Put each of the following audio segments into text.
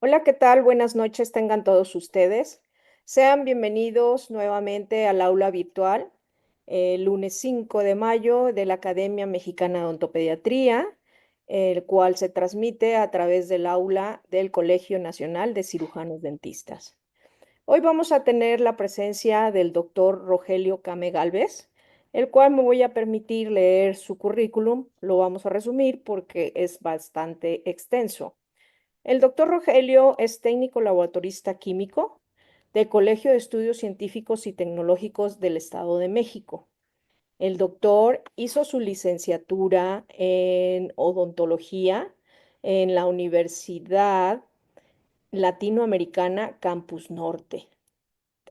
Hola, ¿qué tal? Buenas noches, tengan todos ustedes. Sean bienvenidos nuevamente al aula virtual, el lunes 5 de mayo de la Academia Mexicana de Odontopediatría, el cual se transmite a través del aula del Colegio Nacional de Cirujanos Dentistas. Hoy vamos a tener la presencia del doctor Rogelio Came Gálvez, el cual me voy a permitir leer su currículum. Lo vamos a resumir porque es bastante extenso. El doctor Rogelio es técnico laboratorista químico del Colegio de Estudios Científicos y Tecnológicos del Estado de México. El doctor hizo su licenciatura en odontología en la Universidad Latinoamericana Campus Norte.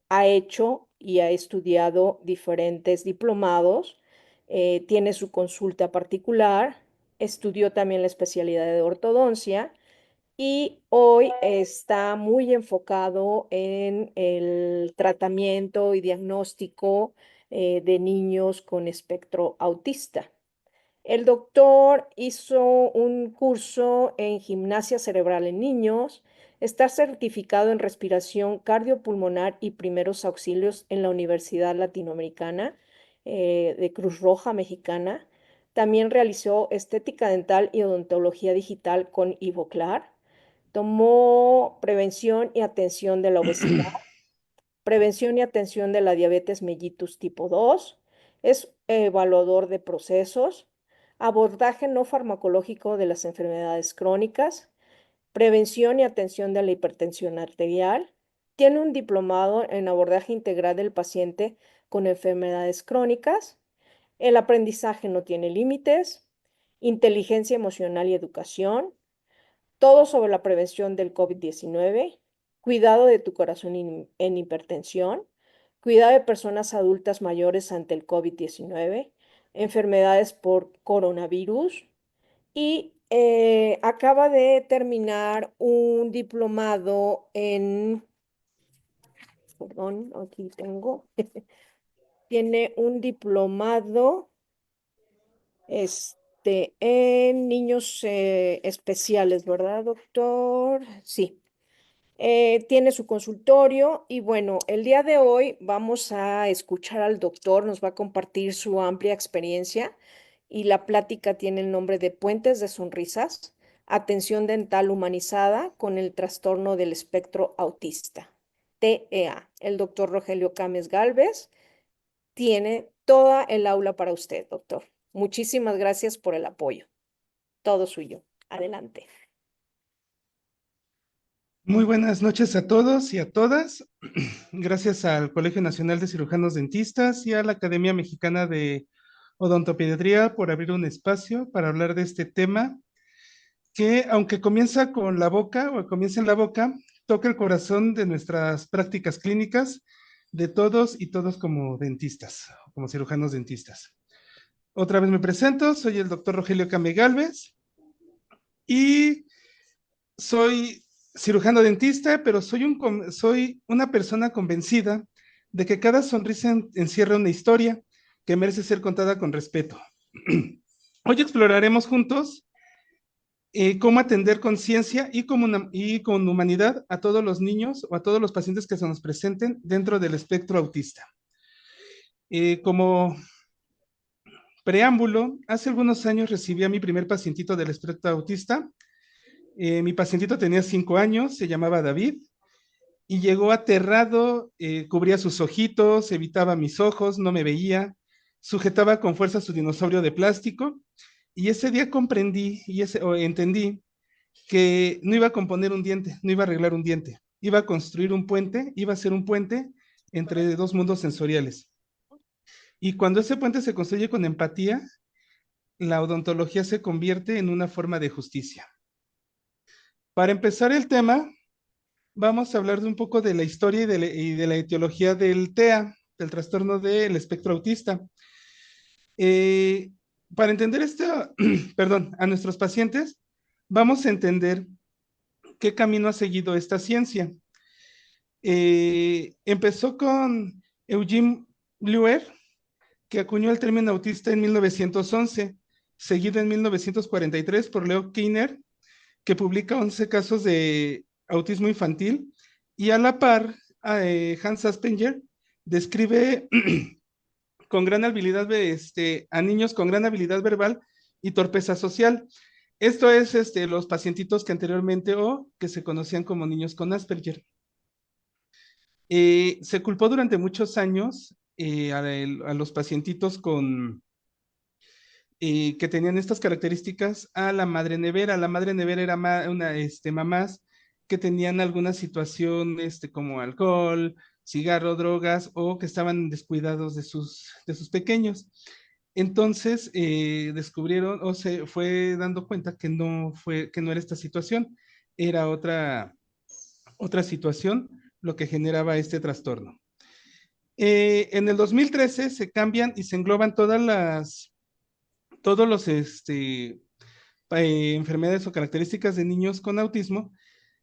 Ha hecho y ha estudiado diferentes diplomados, tiene su consulta particular, estudió también la especialidad de ortodoncia y hoy está muy enfocado en el tratamiento y diagnóstico de niños con espectro autista. El doctor hizo un curso en gimnasia cerebral en niños, está certificado en respiración cardiopulmonar y primeros auxilios en la Universidad Latinoamericana de Cruz Roja Mexicana. También realizó estética dental y odontología digital con Ivoclar. Tomó prevención y atención de la obesidad, prevención y atención de la diabetes mellitus tipo 2, es evaluador de procesos, abordaje no farmacológico de las enfermedades crónicas, prevención y atención de la hipertensión arterial, tiene un diplomado en abordaje integral del paciente con enfermedades crónicas, el aprendizaje no tiene límites, inteligencia emocional y educación, todo sobre la prevención del COVID-19, cuidado de tu corazón en hipertensión, cuidado de personas adultas mayores ante el COVID-19, enfermedades por coronavirus y acaba de terminar un diplomado en perdón, aquí tengo. Tiene un diplomado en niños especiales, ¿verdad, doctor? Sí. Tiene su consultorio y bueno, el día de hoy vamos a escuchar al doctor, nos va a compartir su amplia experiencia y la plática tiene el nombre de Puentes de Sonrisas, Atención Dental Humanizada con el Trastorno del Espectro Autista, TEA. El doctor Rogelio Cames Galvez tiene toda el aula para usted, doctor. Muchísimas gracias por el apoyo. Todo suyo. Adelante. Muy buenas noches a todos y a todas. Gracias al Colegio Nacional de Cirujanos Dentistas y a la Academia Mexicana de Odontopediatría por abrir un espacio para hablar de este tema que, aunque comienza con la boca o comienza en la boca, toca el corazón de nuestras prácticas clínicas de todos y todos como dentistas, como cirujanos dentistas. Otra vez me presento, soy el doctor Rogelio Came Galvez y soy cirujano dentista, pero soy una persona convencida de que cada sonrisa encierra una historia que merece ser contada con respeto. Hoy exploraremos juntos cómo atender con ciencia y con humanidad a todos los niños o a todos los pacientes que se nos presenten dentro del espectro autista. Como preámbulo, hace algunos años recibí a mi primer pacientito del espectro autista. Mi pacientito tenía 5 años, se llamaba David, y llegó aterrado, cubría sus ojitos, evitaba mis ojos, no me veía, sujetaba con fuerza su dinosaurio de plástico, y ese día comprendí o entendí que no iba a componer un diente, no iba a arreglar un diente, iba a construir un puente, iba a ser un puente entre dos mundos sensoriales. Y cuando ese puente se construye con empatía, la odontología se convierte en una forma de justicia. Para empezar el tema, vamos a hablar de un poco de la historia y de la etiología del TEA, del trastorno del espectro autista. Eh, para entender esto, perdón, a nuestros pacientes, vamos a entender qué camino ha seguido esta ciencia. Empezó con Eugene Bleuer, que acuñó el término autista en 1911, seguido en 1943 por Leo Kanner, que publica 11 casos de autismo infantil, y a la par, Hans Asperger describe con gran habilidad, a niños con gran habilidad verbal y torpeza social. Esto es los pacientitos que anteriormente o que se conocían como niños con Asperger. Se culpó durante muchos años a los pacientitos que tenían estas características a la madre nevera. La madre nevera era mamás que tenían alguna situación como alcohol, cigarro, drogas o que estaban descuidados de sus pequeños. Entonces descubrieron o se fue dando cuenta que no era esta situación, era otra situación lo que generaba este trastorno. En el 2013 se cambian y se engloban todos los enfermedades o características de niños con autismo,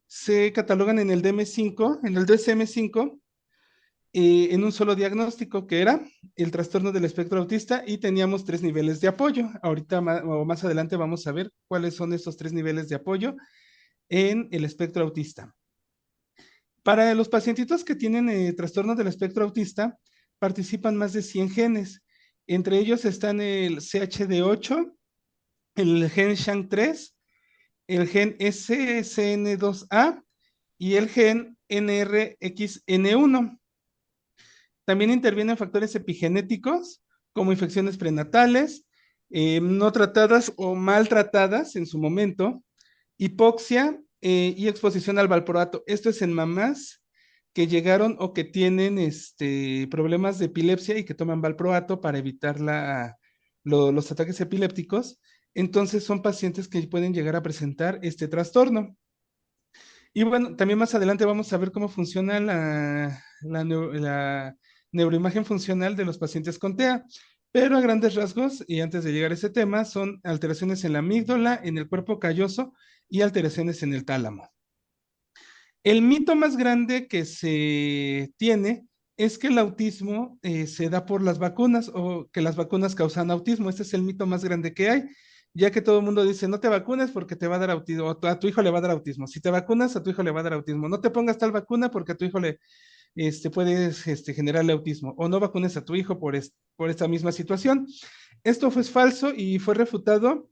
se catalogan en el DSM-5, en el DSM-5, en un solo diagnóstico que era el trastorno del espectro autista, y teníamos 3 niveles de apoyo. Ahorita o más adelante vamos a ver cuáles son estos 3 niveles de apoyo en el espectro autista. Para los pacientitos que tienen trastorno del espectro autista, participan más de 100 genes. Entre ellos están el CHD8, el gen SHANK3, el gen SSN2A y el gen NRXN1. También intervienen factores epigenéticos como infecciones prenatales, no tratadas o maltratadas en su momento, hipoxia y exposición al valproato. Esto es en mamás que llegaron o que tienen problemas de epilepsia y que toman valproato para evitar los ataques epilépticos. Entonces son pacientes que pueden llegar a presentar este trastorno. Y bueno, también más adelante vamos a ver cómo funciona la neuroimagen funcional de los pacientes con TEA. Pero a grandes rasgos, y antes de llegar a ese tema, son alteraciones en la amígdala, en el cuerpo calloso y alteraciones en el tálamo. El mito más grande que se tiene es que el autismo se da por las vacunas o que las vacunas causan autismo. Este es el mito más grande que hay, ya que todo el mundo dice, no te vacunes porque te va a dar autismo, o a tu hijo le va a dar autismo. Si te vacunas, a tu hijo le va a dar autismo. No te pongas tal vacuna porque a tu hijo le puedes generarle autismo. O no vacunes a tu hijo por esta misma situación. Esto fue falso y fue refutado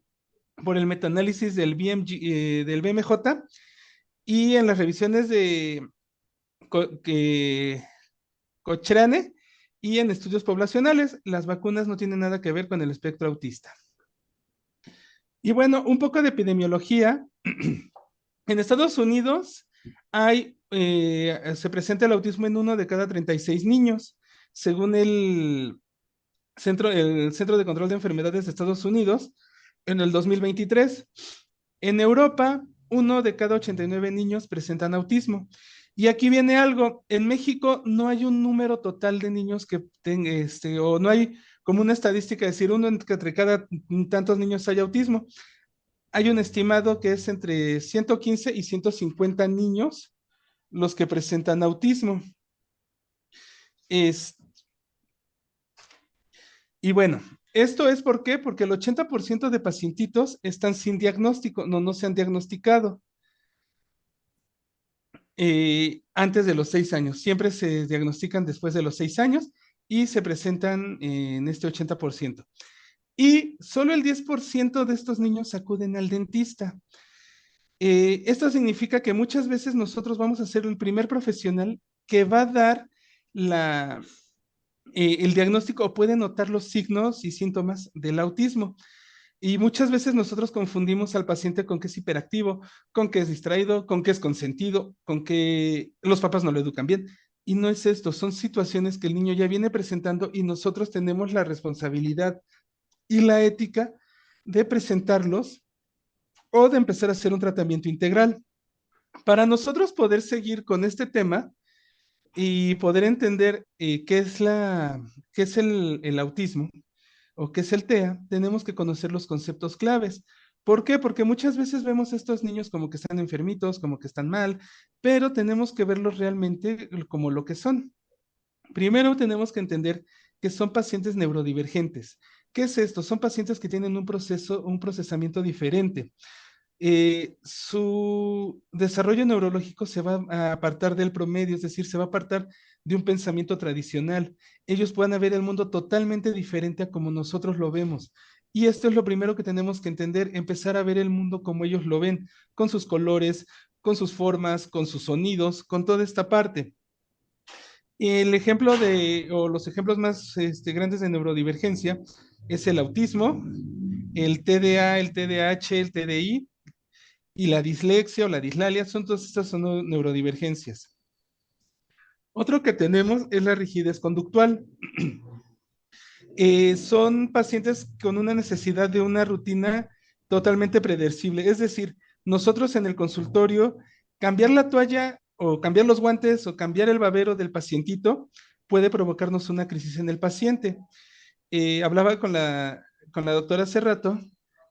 por el metanálisis del BMJ y en las revisiones de que Cochrane y en estudios poblacionales, las vacunas no tienen nada que ver con el espectro autista. Y bueno, un poco de epidemiología. En Estados Unidos se presenta el autismo en 1 de cada 36 niños, según el Centro de Control de Enfermedades de Estados Unidos en el 2023. En Europa, 1 de cada 89 niños presentan autismo. Y aquí viene algo, en México no hay un número total de niños que tengan, o no hay como una estadística de decir entre cada tantos niños hay autismo. Hay un estimado que es entre 115 y 150 niños los que presentan autismo. Es, y bueno, esto es ¿por qué? Porque el 80% de pacientitos están sin diagnóstico, no se han diagnosticado antes de los 6 años. Siempre se diagnostican después de los 6 años y se presentan en este 80%. Y solo el 10% de estos niños acuden al dentista. Esto significa que muchas veces nosotros vamos a ser el primer profesional que va a dar la, el diagnóstico o puede notar los signos y síntomas del autismo. Y muchas veces nosotros confundimos al paciente con que es hiperactivo, con que es distraído, con que es consentido, con que los papás no lo educan bien. Y no es esto, son situaciones que el niño ya viene presentando y nosotros tenemos la responsabilidad y la ética de presentarlos o de empezar a hacer un tratamiento integral. Para nosotros poder seguir con este tema y poder entender qué es el autismo, o qué es el TEA, tenemos que conocer los conceptos claves. ¿Por qué? Porque muchas veces vemos a estos niños como que están enfermitos, como que están mal, pero tenemos que verlos realmente como lo que son. Primero tenemos que entender que son pacientes neurodivergentes. ¿Qué es esto? Son pacientes que tienen un procesamiento diferente. Su desarrollo neurológico se va a apartar del promedio, es decir, se va a apartar de un pensamiento tradicional. Ellos van a ver el mundo totalmente diferente a como nosotros lo vemos. Y esto es lo primero que tenemos que entender, empezar a ver el mundo como ellos lo ven, con sus colores, con sus formas, con sus sonidos, con toda esta parte. O los ejemplos más grandes de neurodivergencia es el autismo, el TDA, el TDAH, el TDI, y la dislexia o la dislalia, todas estas son neurodivergencias. Otro que tenemos es la rigidez conductual. Son pacientes con una necesidad de una rutina totalmente predecible. Es decir, nosotros en el consultorio, cambiar la toalla o cambiar los guantes o cambiar el babero del pacientito puede provocarnos una crisis en el paciente. Hablaba con la doctora hace rato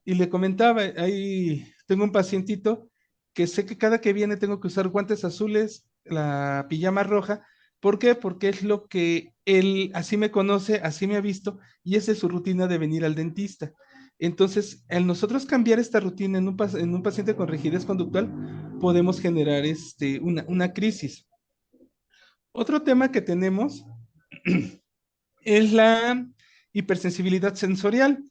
y le comentaba, ahí tengo un pacientito que sé que cada que viene tengo que usar guantes azules, la pijama roja. ¿Por qué? Porque es lo que él así me conoce, así me ha visto y esa es su rutina de venir al dentista. Entonces, al nosotros cambiar esta rutina en un paciente con rigidez conductual, podemos generar una crisis. Otro tema que tenemos es la hipersensibilidad sensorial.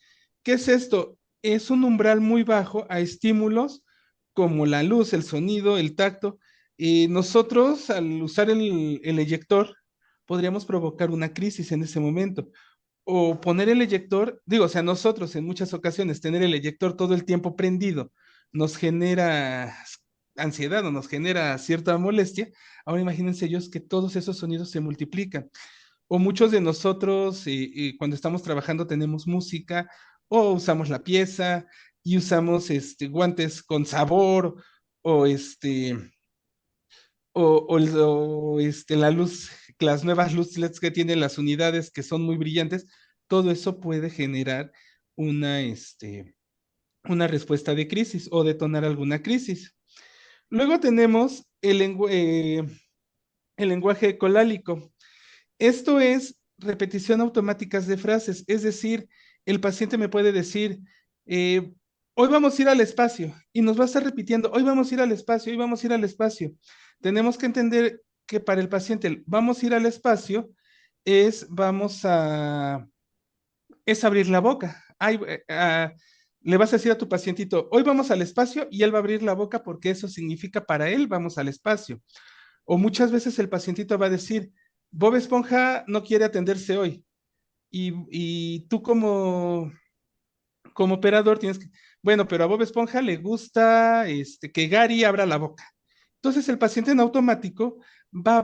¿Qué es esto? Es un umbral muy bajo a estímulos como la luz, el sonido, el tacto. Nosotros, al usar el eyector, podríamos provocar una crisis en ese momento. O poner el eyector, digo, o sea, nosotros en muchas ocasiones tener el eyector todo el tiempo prendido nos genera ansiedad o nos genera cierta molestia. Ahora imagínense ellos que todos esos sonidos se multiplican o muchos de nosotros cuando estamos trabajando tenemos música o usamos la pieza y usamos guantes con sabor o la luz, las nuevas luces LEDs que tienen las unidades que son muy brillantes, todo eso puede generar una, una respuesta de crisis o detonar alguna crisis. Luego tenemos el lenguaje colálico. Esto es repetición automática de frases, es decir, el paciente me puede decir, eh, hoy vamos a ir al espacio y nos va a estar repitiendo, hoy vamos a ir al espacio, hoy vamos a ir al espacio. Tenemos que entender que para el paciente el vamos a ir al espacio es abrir la boca. Le vas a decir a tu pacientito, hoy vamos al espacio y él va a abrir la boca porque eso significa para él vamos al espacio. O muchas veces el pacientito va a decir, Bob Esponja no quiere atenderse hoy. Y tú como operador tienes que, bueno, pero a Bob Esponja le gusta que Gary abra la boca. Entonces el paciente en automático va a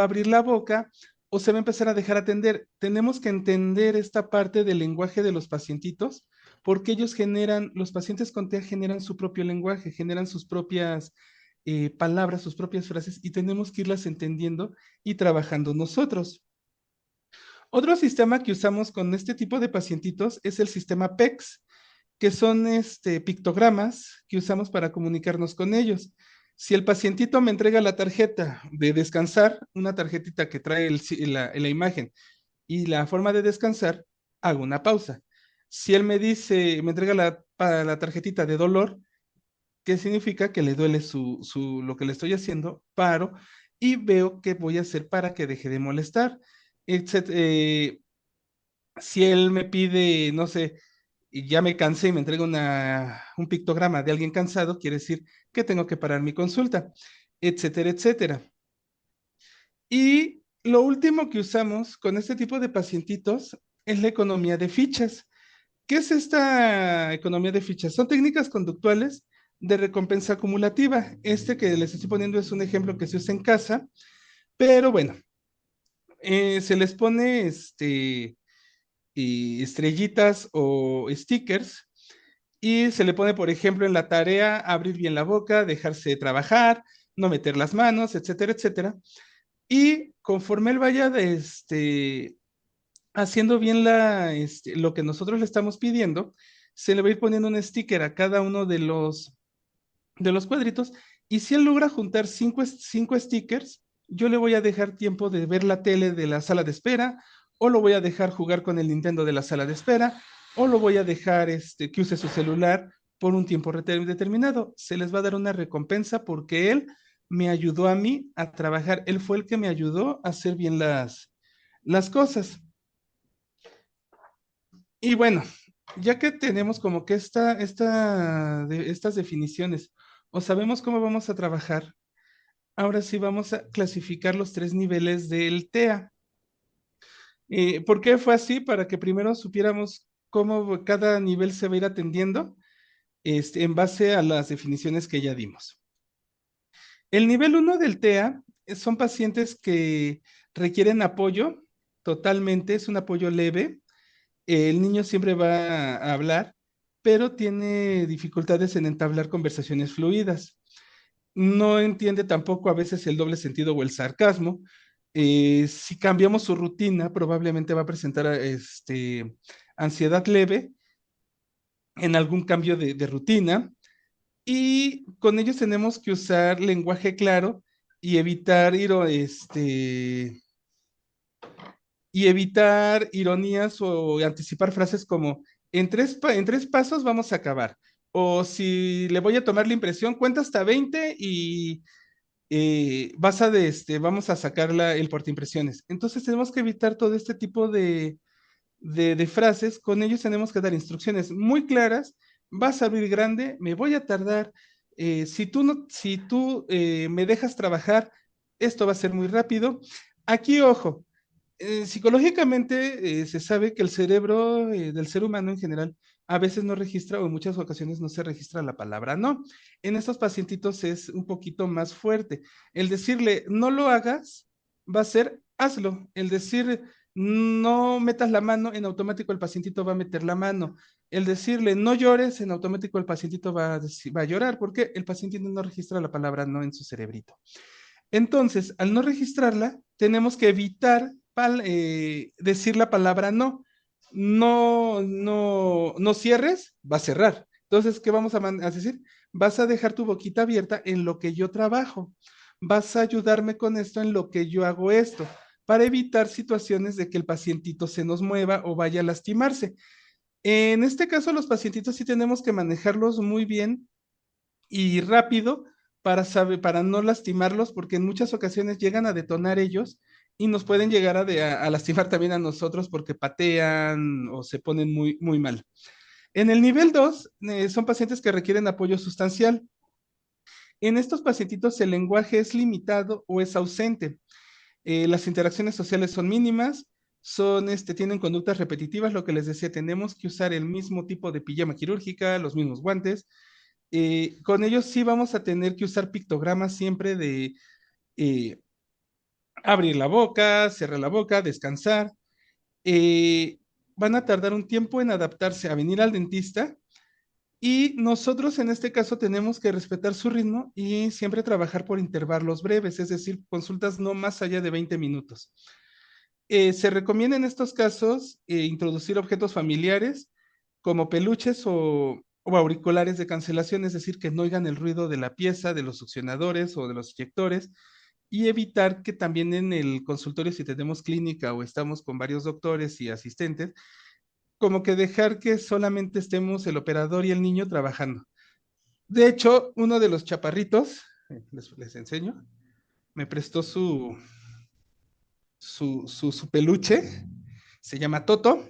abrir la boca o se va a empezar a dejar atender. Tenemos que entender esta parte del lenguaje de los pacientitos porque ellos generan, los pacientes con TEA generan su propio lenguaje, generan sus propias palabras, sus propias frases y tenemos que irlas entendiendo y trabajando nosotros. Otro sistema que usamos con este tipo de pacientitos es el sistema PECS, que son pictogramas que usamos para comunicarnos con ellos. Si el pacientito me entrega la tarjeta de descansar, una tarjetita que trae la imagen y la forma de descansar, hago una pausa. Si él me dice, me entrega la tarjetita de dolor, ¿qué significa? Que le duele lo que le estoy haciendo, paro y veo qué voy a hacer para que deje de molestar. Si él me pide, no sé, y ya me cansé y me entrega un pictograma de alguien cansado, quiere decir que tengo que parar mi consulta, etcétera, etcétera. Y lo último que usamos con este tipo de pacientitos es la economía de fichas. ¿Qué es esta economía de fichas? Son técnicas conductuales de recompensa acumulativa. Este que les estoy poniendo es un ejemplo que se usa en casa, pero bueno, se les pone estrellitas o stickers y se le pone, por ejemplo, en la tarea abrir bien la boca, dejarse de trabajar, no meter las manos, etcétera, etcétera. Y conforme él vaya haciendo bien lo que nosotros le estamos pidiendo, se le va a ir poniendo un sticker a cada uno de los cuadritos y si él logra juntar cinco stickers, yo le voy a dejar tiempo de ver la tele de la sala de espera o lo voy a dejar jugar con el Nintendo de la sala de espera o lo voy a dejar que use su celular por un tiempo determinado. Se les va a dar una recompensa porque él me ayudó a mí a trabajar. Él fue el que me ayudó a hacer bien las cosas. Y bueno, ya que tenemos como que estas definiciones o sabemos cómo vamos a trabajar, ahora sí vamos a clasificar los 3 niveles del TEA. ¿Por qué fue así? Para que primero supiéramos cómo cada nivel se va a ir atendiendo en base a las definiciones que ya dimos. El nivel 1 del TEA son pacientes que requieren apoyo totalmente, es un apoyo leve. El niño siempre va a hablar, pero tiene dificultades en entablar conversaciones fluidas. No entiende tampoco a veces el doble sentido o el sarcasmo. Si cambiamos su rutina, probablemente va a presentar ansiedad leve en algún cambio de rutina. Y con ellos tenemos que usar lenguaje claro y evitar ironías o anticipar frases como en tres pasos vamos a acabar. O si le voy a tomar la impresión, cuenta hasta 20 y vamos a sacar el portaimpresiones. Entonces tenemos que evitar todo este tipo de frases. Con ellos tenemos que dar instrucciones muy claras. Vas a abrir grande, me voy a tardar. Si tú me dejas trabajar, esto va a ser muy rápido. Aquí, ojo, psicológicamente se sabe que el cerebro del ser humano en general a veces no registra o en muchas ocasiones no se registra la palabra no. En estos pacientitos es un poquito más fuerte. El decirle no lo hagas va a ser hazlo. El decir no metas la mano, en automático el pacientito va a meter la mano. El decirle no llores, en automático el pacientito va a llorar porque el pacientito no registra la palabra no en su cerebrito. Entonces, al no registrarla, tenemos que evitar decir la palabra no. No, no, no cierres, va a cerrar. Entonces, ¿qué vamos a decir? vas a dejar tu boquita abierta en lo que yo trabajo. Vas a ayudarme con esto en lo que yo hago esto, para evitar situaciones de que el pacientito se nos mueva o vaya a lastimarse. En este caso, los pacientitos sí tenemos que manejarlos muy bien y rápido para saber, para no lastimarlos, porque en muchas ocasiones llegan a detonar ellos y nos pueden llegar a lastimar también a nosotros porque patean o se ponen muy mal. En el nivel 2 son pacientes que requieren apoyo sustancial. En estos pacientitos el lenguaje es limitado o es ausente. Las interacciones sociales son mínimas, tienen conductas repetitivas, lo que les decía, tenemos que usar el mismo tipo de pijama quirúrgica, los mismos guantes. Con ellos sí vamos a tener que usar pictogramas siempre de eh, abrir la boca, cerrar la boca, descansar. Eh, Van a tardar un tiempo en adaptarse a venir al dentista y nosotros en este caso tenemos que respetar su ritmo y siempre trabajar por intervalos breves, es decir, consultas no más allá de 20 minutos. Se recomienda en estos casos introducir objetos familiares como peluches o auriculares de cancelación, es decir, que no oigan el ruido de la pieza, de los succionadores o de los inyectores, y evitar que también en el consultorio, si tenemos clínica o estamos con varios doctores y asistentes, como que dejar que solamente estemos el operador y el niño trabajando. De hecho, uno de los chaparritos, les enseño, me prestó su peluche, se llama Toto,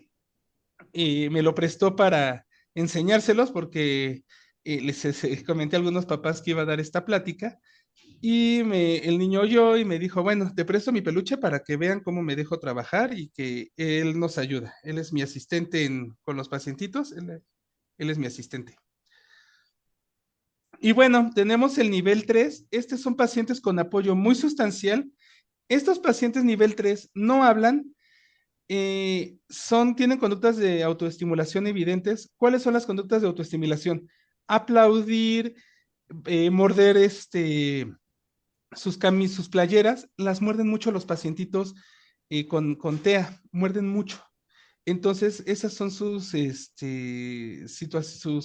y me lo prestó para enseñárselos porque comenté a algunos papás que iba a dar esta plática y el niño oyó y me dijo, bueno, te presto mi peluche para que vean cómo me dejo trabajar y que él nos ayuda. Él es mi asistente con los pacientitos, él es mi asistente. Y bueno, tenemos el nivel 3. Estos son pacientes con apoyo muy sustancial. Estos pacientes nivel 3 no hablan, tienen conductas de autoestimulación evidentes. ¿Cuáles son las conductas de autoestimulación? Aplaudir, morder sus playeras, las muerden mucho los pacientitos con TEA, muerden mucho. Entonces, esas son sus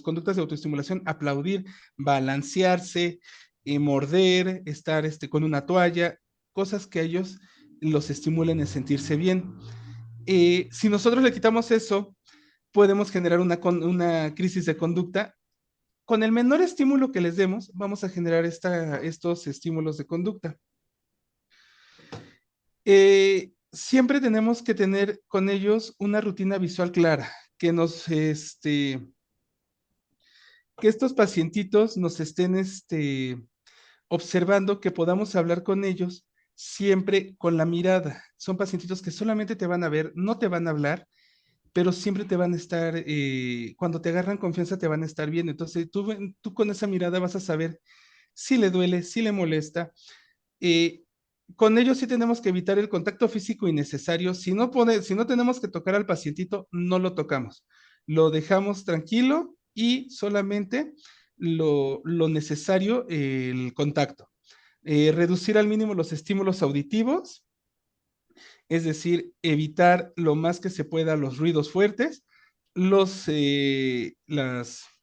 conductas de autoestimulación: aplaudir, balancearse, morder, estar con una toalla, cosas que a ellos los estimulen en sentirse bien. Si nosotros le quitamos eso, podemos generar una crisis de conducta. Con el menor estímulo que les demos, vamos a generar estos estímulos de conducta. Siempre tenemos que tener con ellos una rutina visual clara, que estos pacientitos nos estén observando, que podamos hablar con ellos siempre con la mirada. Son pacientitos que solamente te van a ver, no te van a hablar, pero siempre te van a estar, cuando te agarran confianza, te van a estar viendo. Entonces, tú con esa mirada vas a saber si le duele, si le molesta. Eh, con ellos sí tenemos que evitar el contacto físico innecesario. Si no tenemos que tocar al pacientito, no lo tocamos. Lo dejamos tranquilo y solamente lo necesario, el contacto. Reducir al mínimo los estímulos auditivos, es decir, evitar lo más que se pueda los ruidos fuertes, las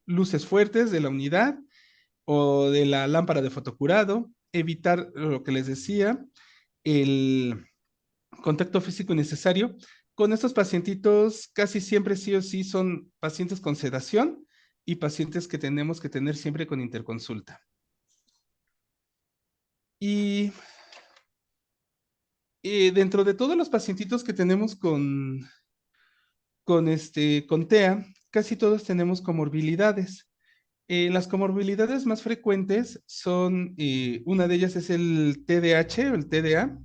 luces fuertes de la unidad o de la lámpara de fotocurado, evitar lo que les decía, el contacto físico innecesario. Con estos pacientitos casi siempre sí o sí son pacientes con sedación y pacientes que tenemos que tener siempre con interconsulta. Y dentro de todos los pacientitos que tenemos con TEA, casi todos tenemos comorbilidades. Las comorbilidades más frecuentes son, una de ellas es el TDAH o el TDA,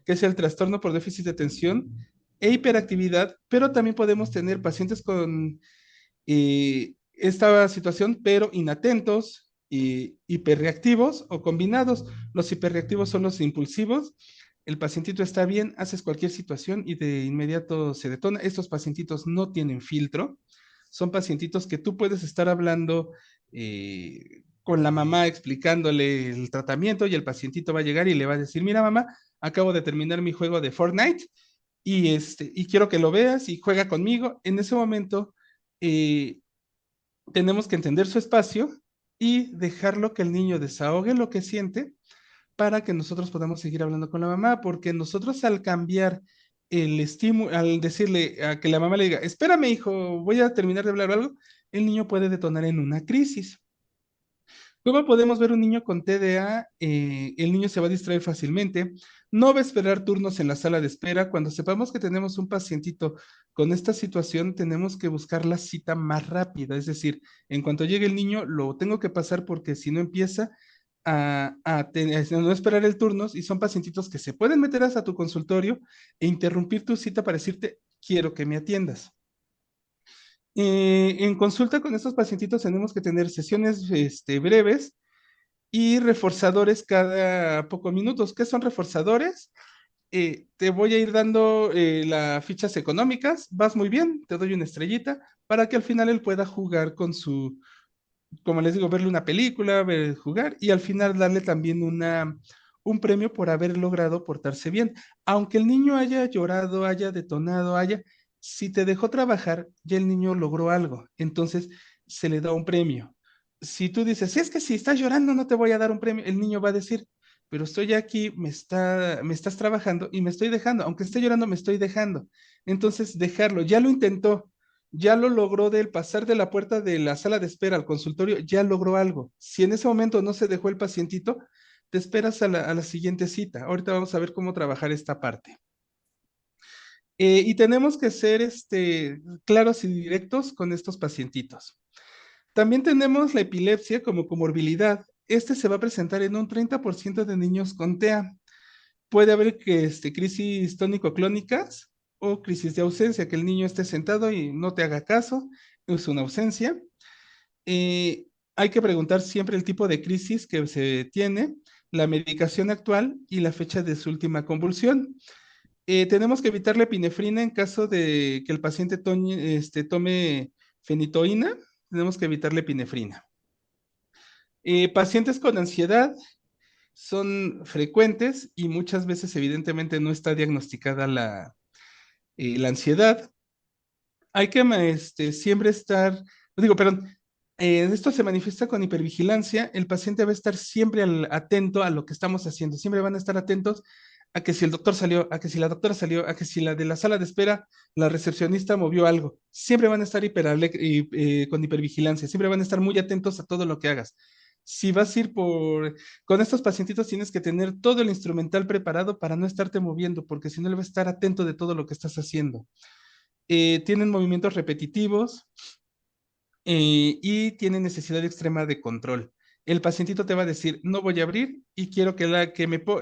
que es el trastorno por déficit de atención e hiperactividad, pero también podemos tener pacientes con esta situación, pero inatentos, hiperreactivos o combinados. Los hiperreactivos son los impulsivos. El pacientito está bien, haces cualquier situación y de inmediato se detona. Estos pacientitos no tienen filtro. Son pacientitos que tú puedes estar hablando con la mamá explicándole el tratamiento y el pacientito va a llegar y le va a decir, mira mamá, acabo de terminar mi juego de Fortnite y quiero que lo veas y juega conmigo. En ese momento, eh, tenemos que entender su espacio y dejarlo que el niño desahogue lo que siente para que nosotros podamos seguir hablando con la mamá, porque nosotros al cambiar el estímulo, al decirle a que la mamá le diga, espérame hijo, voy a terminar de hablar algo, el niño puede detonar en una crisis. ¿Cómo podemos ver un niño con TDA? El niño se va a distraer fácilmente, no va a esperar turnos en la sala de espera. Cuando sepamos que tenemos un pacientito con esta situación, tenemos que buscar la cita más rápida. Es decir, en cuanto llegue el niño, lo tengo que pasar porque si no empieza a no esperar el turno y son pacientitos que se pueden meter hasta tu consultorio e interrumpir tu cita para decirte, quiero que me atiendas. En consulta con estos pacientitos tenemos que tener sesiones breves y reforzadores cada pocos minutos. ¿Qué son reforzadores? Te voy a ir dando las fichas económicas, vas muy bien, te doy una estrellita para que al final él pueda jugar con su, como les digo, verle una película, ver, jugar y al final darle también un premio por haber logrado portarse bien. Aunque el niño haya llorado, haya detonado, si te dejó trabajar, ya el niño logró algo, entonces se le da un premio. Si tú dices, es que si estás llorando no te voy a dar un premio, el niño va a decir, pero estoy aquí, me estás trabajando y me estoy dejando, aunque esté llorando, me estoy dejando. Entonces, dejarlo, ya lo intentó, ya lo logró del pasar de la puerta de la sala de espera al consultorio, ya logró algo. Si en ese momento no se dejó el pacientito, te esperas a la siguiente cita. Ahorita vamos a ver cómo trabajar esta parte. Y tenemos que ser claros y directos con estos pacientitos. También tenemos la epilepsia como comorbilidad. Este se va a presentar en un 30% de niños con TEA. Puede haber crisis tónico-clónicas o crisis de ausencia, que el niño esté sentado y no te haga caso, es una ausencia. Hay que preguntar siempre el tipo de crisis que se tiene, la medicación actual y la fecha de su última convulsión. Tenemos que evitar la epinefrina en caso de que el paciente tome fenitoína, tenemos que evitar la epinefrina. Pacientes con ansiedad, son frecuentes y muchas veces evidentemente no está diagnosticada la ansiedad. Hay que siempre estar, digo, perdón, esto se manifiesta con hipervigilancia, el paciente va a estar siempre atento a lo que estamos haciendo, siempre van a estar atentos a que si el doctor salió, a que si la doctora salió, a que si la de la sala de espera, la recepcionista movió algo, siempre van a estar con hipervigilancia, siempre van a estar muy atentos a todo lo que hagas. Si vas a ir con estos pacientitos tienes que tener todo el instrumental preparado para no estarte moviendo, porque si no, él va a estar atento de todo lo que estás haciendo. Tienen movimientos repetitivos y tienen necesidad extrema de control. El pacientito te va a decir, no voy a abrir y quiero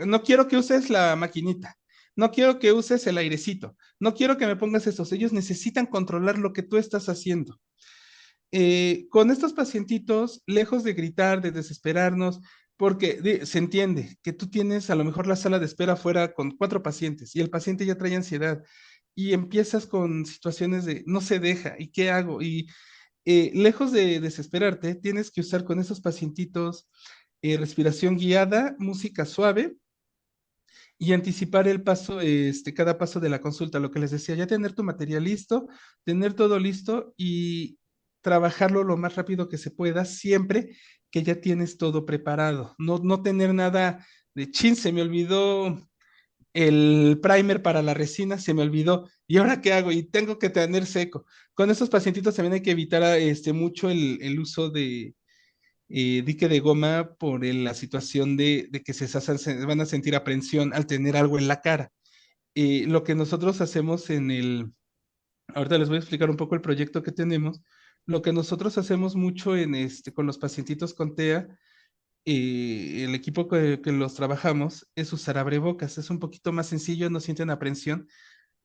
no quiero que uses la maquinita, no quiero que uses el airecito, no quiero que me pongas esos. Ellos necesitan controlar lo que tú estás haciendo. Con estos pacientitos, lejos de gritar, de desesperarnos, porque se entiende que tú tienes a lo mejor la sala de espera fuera con 4 pacientes y el paciente ya trae ansiedad y empiezas con situaciones de no se deja y qué hago y lejos de desesperarte, tienes que usar con esos pacientitos respiración guiada, música suave y anticipar el paso, cada paso de la consulta, lo que les decía, ya tener tu material listo, tener todo listo y trabajarlo lo más rápido que se pueda, siempre que ya tienes todo preparado. No tener nada de chin, se me olvidó el primer para la resina, se me olvidó. ¿Y ahora qué hago? Y tengo que tener seco. Con estos pacientitos también hay que evitar mucho el uso de dique de goma por la situación de que se van a sentir aprensión al tener algo en la cara. Lo que nosotros hacemos ahorita les voy a explicar un poco el proyecto que tenemos. Lo que nosotros hacemos mucho con los pacientitos con TEA, el equipo que los trabajamos es usar abrebocas. Es un poquito más sencillo, no sienten aprensión.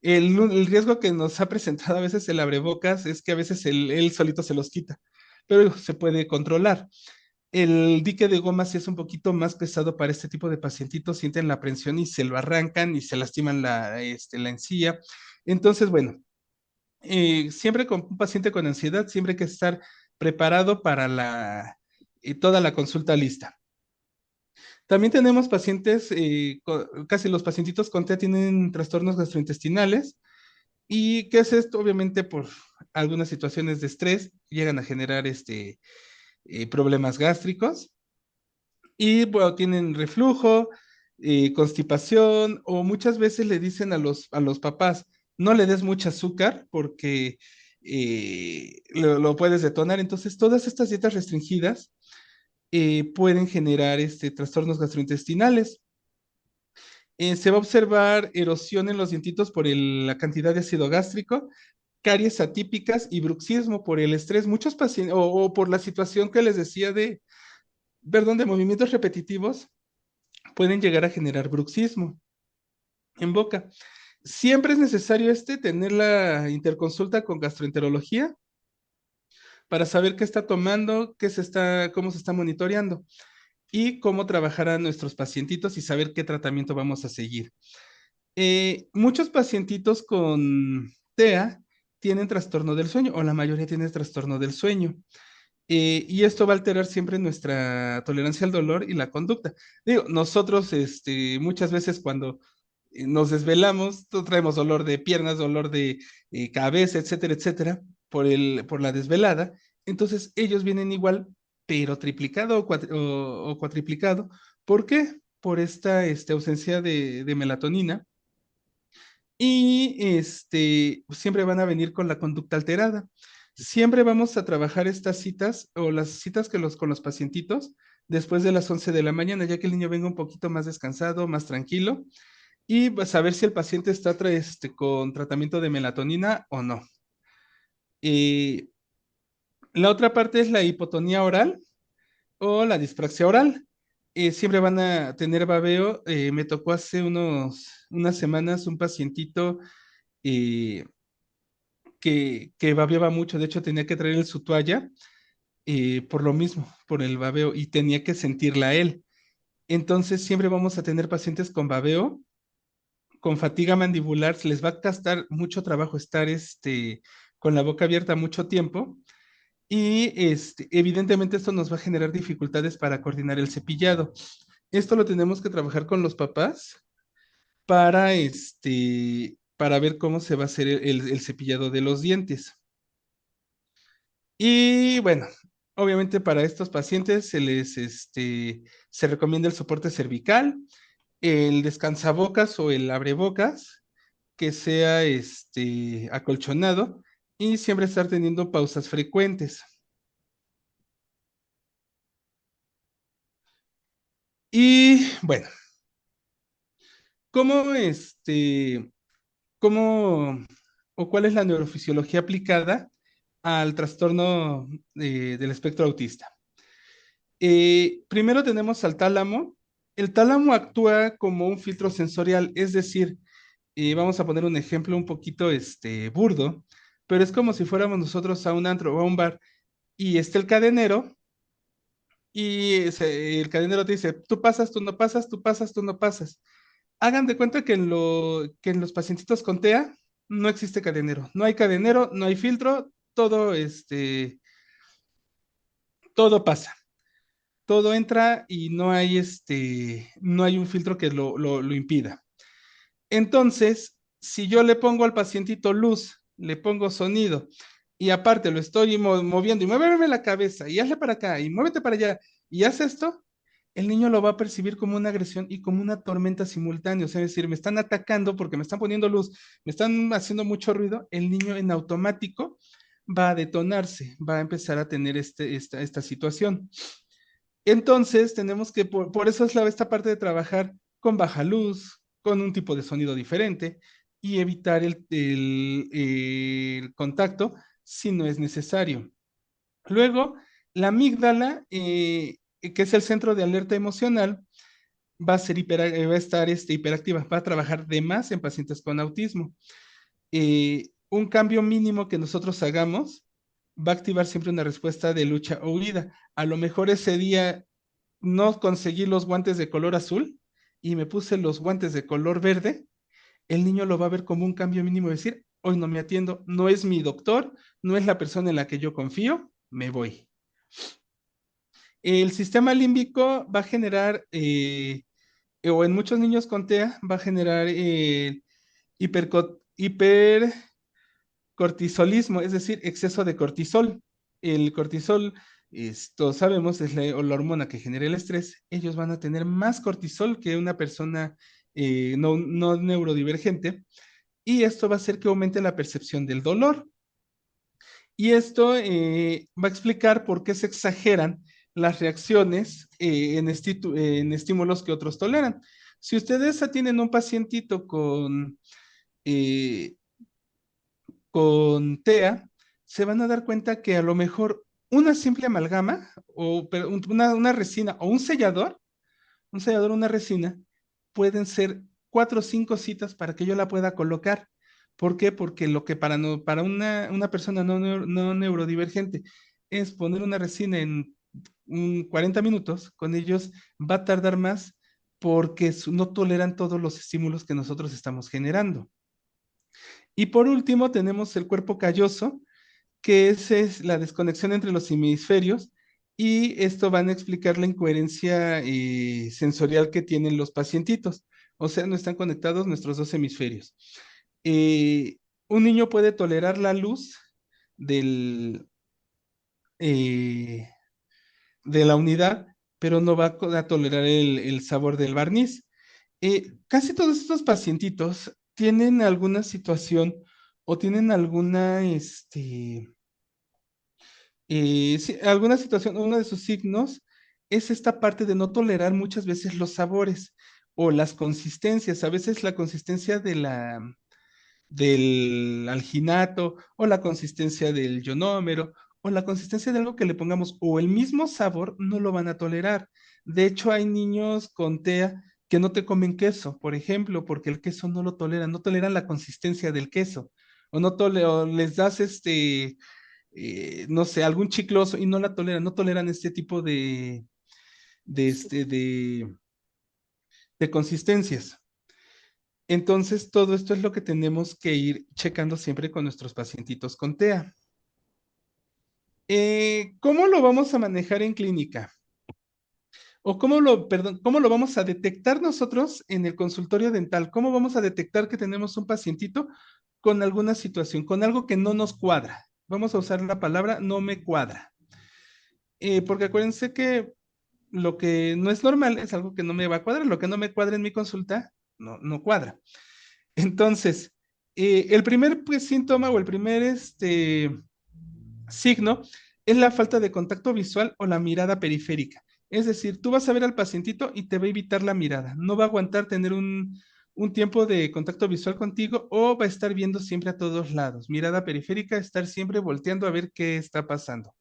El riesgo que nos ha presentado a veces el abrebocas es que a veces él solito se los quita, pero se puede controlar. El dique de goma sí es un poquito más pesado para este tipo de pacientitos, sienten la presión y se lo arrancan y se lastiman la encía. Entonces, bueno, siempre con un paciente con ansiedad, siempre hay que estar preparado para toda la consulta lista. También tenemos pacientes, casi los pacientitos con TEA tienen trastornos gastrointestinales. ¿Y qué es esto? Obviamente por algunas situaciones de estrés llegan a generar problemas gástricos y bueno, tienen reflujo, constipación o muchas veces le dicen a los papás, no le des mucho azúcar porque lo puedes detonar. Entonces, todas estas dietas restringidas pueden generar trastornos gastrointestinales. Se va a observar erosión en los dientitos por la cantidad de ácido gástrico, caries atípicas y bruxismo por el estrés. Muchos pacientes, o por la situación que les decía perdón, de movimientos repetitivos, pueden llegar a generar bruxismo en boca. Siempre es necesario tener la interconsulta con gastroenterología para saber qué está tomando, cómo se está monitoreando y cómo trabajar a nuestros pacientitos y saber qué tratamiento vamos a seguir. Muchos pacientitos con TEA tienen trastorno del sueño, o la mayoría tiene trastorno del sueño. Y esto va a alterar siempre nuestra tolerancia al dolor y la conducta. Digo, nosotros muchas veces cuando nos desvelamos, traemos dolor de piernas, dolor de cabeza, etcétera, etcétera, por la desvelada. Entonces ellos vienen igual, pero triplicado o cuatriplicado. ¿Por qué? Por esta ausencia de melatonina y siempre van a venir con la conducta alterada. Siempre vamos a trabajar estas citas o las citas con los pacientitos después de las 11 de la mañana, ya que el niño venga un poquito más descansado, más tranquilo, y saber si el paciente está con tratamiento de melatonina o no. Eh, la otra parte es la hipotonía oral o la dispraxia oral. Siempre van a tener babeo. Me tocó hace unas semanas un pacientito eh, que babeaba mucho, de hecho tenía que traer su toalla por lo mismo, por el babeo, y tenía que sentirla él. Entonces siempre vamos a tener pacientes con babeo, con fatiga mandibular, se les va a costar mucho trabajo estar con la boca abierta mucho tiempo y evidentemente esto nos va a generar dificultades para coordinar el cepillado. Esto lo tenemos que trabajar con los papás para, para ver cómo se va a hacer el cepillado de los dientes. Y bueno, obviamente para estos pacientes se recomienda el soporte cervical, el descansabocas o el abrebocas, que sea acolchonado y siempre estar teniendo pausas frecuentes. Y bueno, ¿cómo cómo o cuál es la neurofisiología aplicada al trastorno del espectro autista? Primero tenemos al tálamo. El tálamo actúa como un filtro sensorial, es decir, vamos a poner un ejemplo un poquito burdo, pero es como si fuéramos nosotros a un antro o a un bar y está el cadenero y el cadenero te dice, tú pasas, tú no pasas, tú pasas, tú no pasas. Hagan de cuenta que que en los pacientitos con TEA no existe cadenero, no hay cadenero, no hay filtro, todo todo pasa. Todo entra y no hay no hay un filtro que lo impida. Entonces, si yo le pongo al pacientito luz, le pongo sonido y aparte lo estoy moviendo y muéveme la cabeza y hazle para acá y muévete para allá y haz esto, el niño lo va a percibir como una agresión y como una tormenta simultánea. O sea, es decir, me están atacando porque me están poniendo luz, me están haciendo mucho ruido, el niño en automático va a detonarse, va a empezar a tener esta situación. Entonces, tenemos que, por eso es esta parte de trabajar con baja luz, con un tipo de sonido diferente y evitar el contacto si no es necesario. Luego, la amígdala, que es el centro de alerta emocional, va a estar hiperactiva, va a trabajar de más en pacientes con autismo. Un cambio mínimo que nosotros hagamos va a activar siempre una respuesta de lucha o huida. A lo mejor ese día no conseguí los guantes de color azul y me puse los guantes de color verde, el niño lo va a ver como un cambio mínimo, decir, hoy no me atiendo, no es mi doctor, no es la persona en la que yo confío, me voy. El sistema límbico va a generar, o en muchos niños con TEA, va a generar hipercortisolismo, es decir, exceso de cortisol. El cortisol esto sabemos es la hormona que genera el estrés, ellos van a tener más cortisol que una persona no neurodivergente, y esto va a hacer que aumente la percepción del dolor. Y esto va a explicar por qué se exageran las reacciones en estímulos que otros toleran. Si ustedes tienen un pacientito eh, con TEA, se van a dar cuenta que a lo mejor una simple amalgama o una resina o un sellador, una resina, pueden ser 4 o 5 citas para que yo la pueda colocar. ¿Por qué? Porque lo que para una persona no neurodivergente es poner una resina en 40 minutos, con ellos va a tardar más porque no toleran todos los estímulos que nosotros estamos generando. Y por último, tenemos el cuerpo calloso, que es la desconexión entre los hemisferios, y esto van a explicar la incoherencia sensorial que tienen los pacientitos. O sea, no están conectados nuestros dos hemisferios. Eh, un niño puede tolerar la luz del, eh, de la unidad, pero no va a tolerar el sabor del barniz. Casi todos estos pacientitos tienen alguna situación o tienen sí, alguna situación, uno de sus signos es esta parte de no tolerar muchas veces los sabores o las consistencias. A veces la consistencia del alginato o la consistencia del ionómero o la consistencia de algo que le pongamos o el mismo sabor no lo van a tolerar. De hecho, hay niños con TEA que no te comen queso, por ejemplo, porque el queso no lo toleran, no toleran la consistencia del queso. O les das no sé, algún chicloso y no la toleran, no toleran este tipo de, Sí. este, de consistencias. Entonces, todo esto es lo que tenemos que ir checando siempre con nuestros pacientitos con TEA. ¿Cómo lo vamos a manejar en clínica? O perdón, ¿cómo lo vamos a detectar nosotros en el consultorio dental? ¿Cómo vamos a detectar que tenemos un pacientito con alguna situación, con algo que no nos cuadra? Vamos a usar la palabra no me cuadra. Porque acuérdense que lo que no es normal es algo que no me va a cuadrar. Lo que no me cuadra en mi consulta, no cuadra. Entonces, el primer pues, síntoma o el primer signo es la falta de contacto visual o la mirada periférica. Es decir, tú vas a ver al pacientito y te va a evitar la mirada. No va a aguantar tener un tiempo de contacto visual contigo o va a estar viendo siempre a todos lados. Mirada periférica, estar siempre volteando a ver qué está pasando.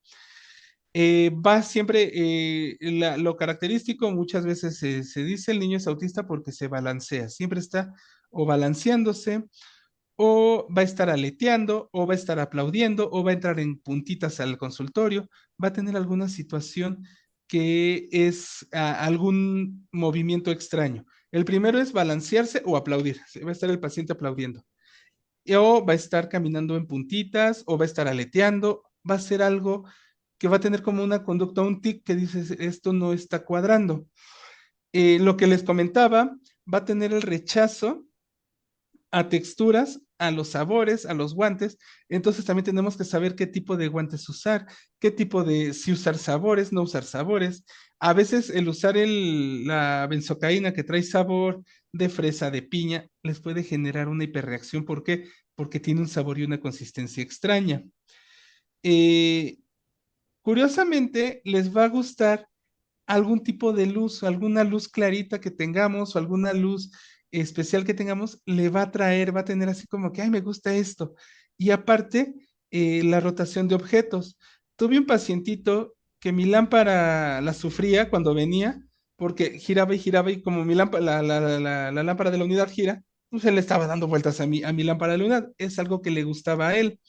Va siempre, lo característico, muchas veces se dice el niño es autista porque se balancea, siempre está o balanceándose, o va a estar aleteando, o va a estar aplaudiendo, o va a entrar en puntitas al consultorio, va a tener alguna situación que es algún movimiento extraño. El primero es balancearse o aplaudir, va a estar el paciente aplaudiendo, o va a estar caminando en puntitas, o va a estar aleteando, va a ser algo que va a tener como una conducta, un tic que dice, esto no está cuadrando. Lo que les comentaba, va a tener el rechazo a texturas, a los sabores, a los guantes. Entonces también tenemos que saber qué tipo de guantes usar, si usar sabores, no usar sabores. A veces el usar la benzocaína que trae sabor de fresa, de piña, les puede generar una hiperreacción. ¿Por qué? Porque tiene un sabor y una consistencia extraña. Eh, Curiosamente, les va a gustar algún tipo de luz, alguna luz clarita que tengamos o alguna luz especial que tengamos, le va a traer, va a tener así como que, ay, me gusta esto. Y aparte, la rotación de objetos. Tuve un pacientito que mi lámpara la sufría cuando venía porque giraba y como mi lámpara, la lámpara de la unidad gira, pues él le estaba dando vueltas a mi lámpara de la unidad. Es algo que le gustaba a él.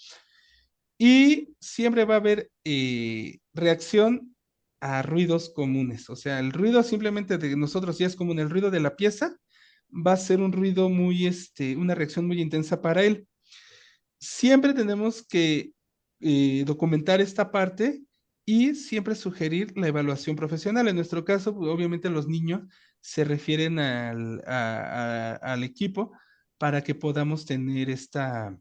Y siempre va a haber reacción a ruidos comunes. O sea, el ruido simplemente de nosotros ya es común. El ruido de la pieza va a ser un ruido una reacción muy intensa para él. Siempre tenemos que documentar esta parte y siempre sugerir la evaluación profesional. En nuestro caso, pues, obviamente los niños se refieren al equipo para que podamos tener estas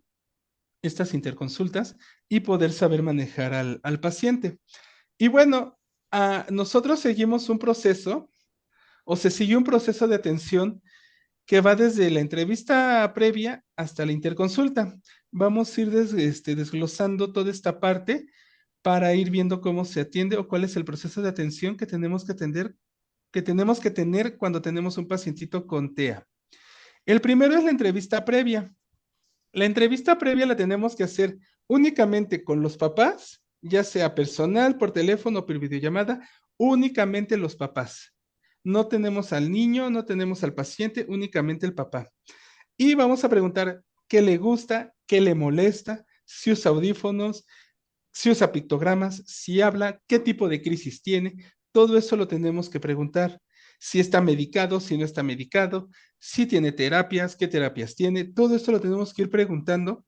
interconsultas y poder saber manejar al paciente. Y bueno, nosotros seguimos un proceso, o se siguió un proceso de atención que va desde la entrevista previa hasta la interconsulta. Vamos a ir desglosando toda esta parte para ir viendo cómo se atiende o cuál es el proceso de atención que tenemos que atender, que tenemos que tener cuando tenemos un pacientito con TEA. El primero es la entrevista previa. La entrevista previa la tenemos que hacer únicamente con los papás, ya sea personal, por teléfono o por videollamada, únicamente los papás. No tenemos al niño, no tenemos al paciente, únicamente el papá. Y vamos a preguntar qué le gusta, qué le molesta, si usa audífonos, si usa pictogramas, si habla, qué tipo de crisis tiene. Todo eso lo tenemos que preguntar. Si está medicado, si no está medicado, si tiene terapias, qué terapias tiene. Todo esto lo tenemos que ir preguntando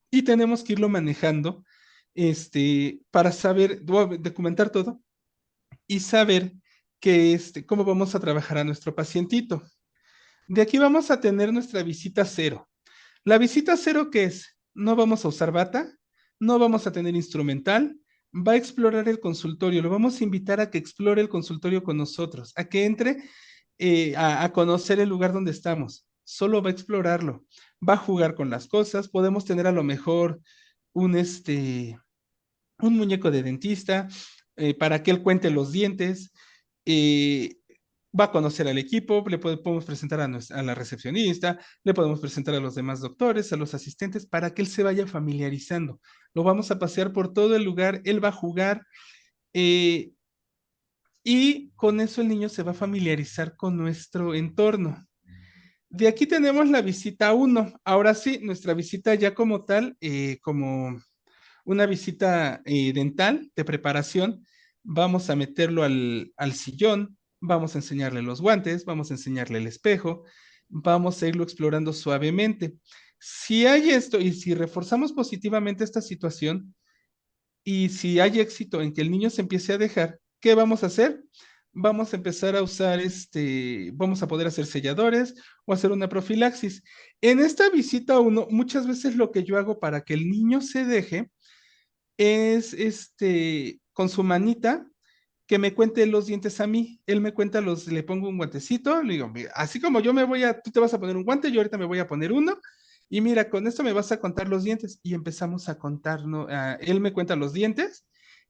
y tenemos que irlo manejando para saber, documentar todo y saber cómo vamos a trabajar a nuestro pacientito. De aquí vamos a tener nuestra visita cero. La visita cero, ¿qué es? No vamos a usar bata, no vamos a tener instrumental, va a explorar el consultorio, lo vamos a invitar a que explore el consultorio con nosotros, a que entre a conocer el lugar donde estamos. Solo va a explorarlo, va a jugar con las cosas, podemos tener a lo mejor un, un muñeco de dentista para que él cuente los dientes. eh, Va a conocer al equipo, podemos presentar a la recepcionista, le podemos presentar a los demás doctores, a los asistentes, para que él se vaya familiarizando. Lo vamos a pasear por todo el lugar, él va a jugar eh, y con eso el niño se va a familiarizar con nuestro entorno. De aquí tenemos la visita uno. Ahora sí, nuestra visita ya como tal, como una visita dental de preparación, vamos a meterlo al sillón, vamos a enseñarle los guantes, vamos a enseñarle el espejo, vamos a irlo explorando suavemente. Si hay esto y si reforzamos positivamente esta situación y si hay éxito en que el niño se empiece a dejar, ¿qué vamos a hacer? Vamos a empezar a usar vamos a poder hacer selladores o hacer una profilaxis. En esta visita uno, muchas veces lo que yo hago para que el niño se deje es con su manita que me cuente los dientes a mí. Él me cuenta le pongo un guantecito, le digo, "Mira, así como yo tú te vas a poner un guante, yo ahorita me voy a poner uno, y mira, con esto me vas a contar los dientes". Y empezamos a contar, ¿no? Él me cuenta los dientes,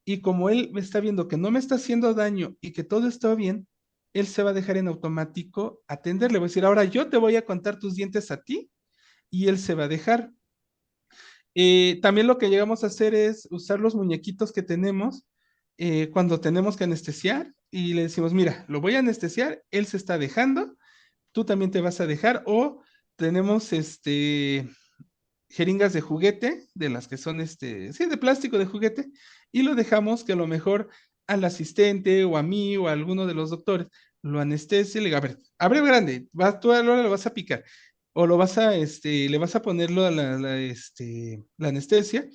y como él me está viendo que no me está haciendo daño y que todo está bien, él se va a dejar en automático atender. Le voy a decir, ahora yo te voy a contar tus dientes a ti, y él se va a dejar. También lo que llegamos a hacer es usar los muñequitos que tenemos cuando tenemos que anestesiar y le decimos, mira, lo voy a anestesiar, él se está dejando, tú también te vas a dejar, o tenemos jeringas de juguete, de las que son sí, de plástico de juguete, y lo dejamos que a lo mejor al asistente o a mí o a alguno de los doctores lo anestesie y le diga, a ver, abre grande, tú ahora lo vas a picar o lo vas a, le vas a ponerlo a la anestesia,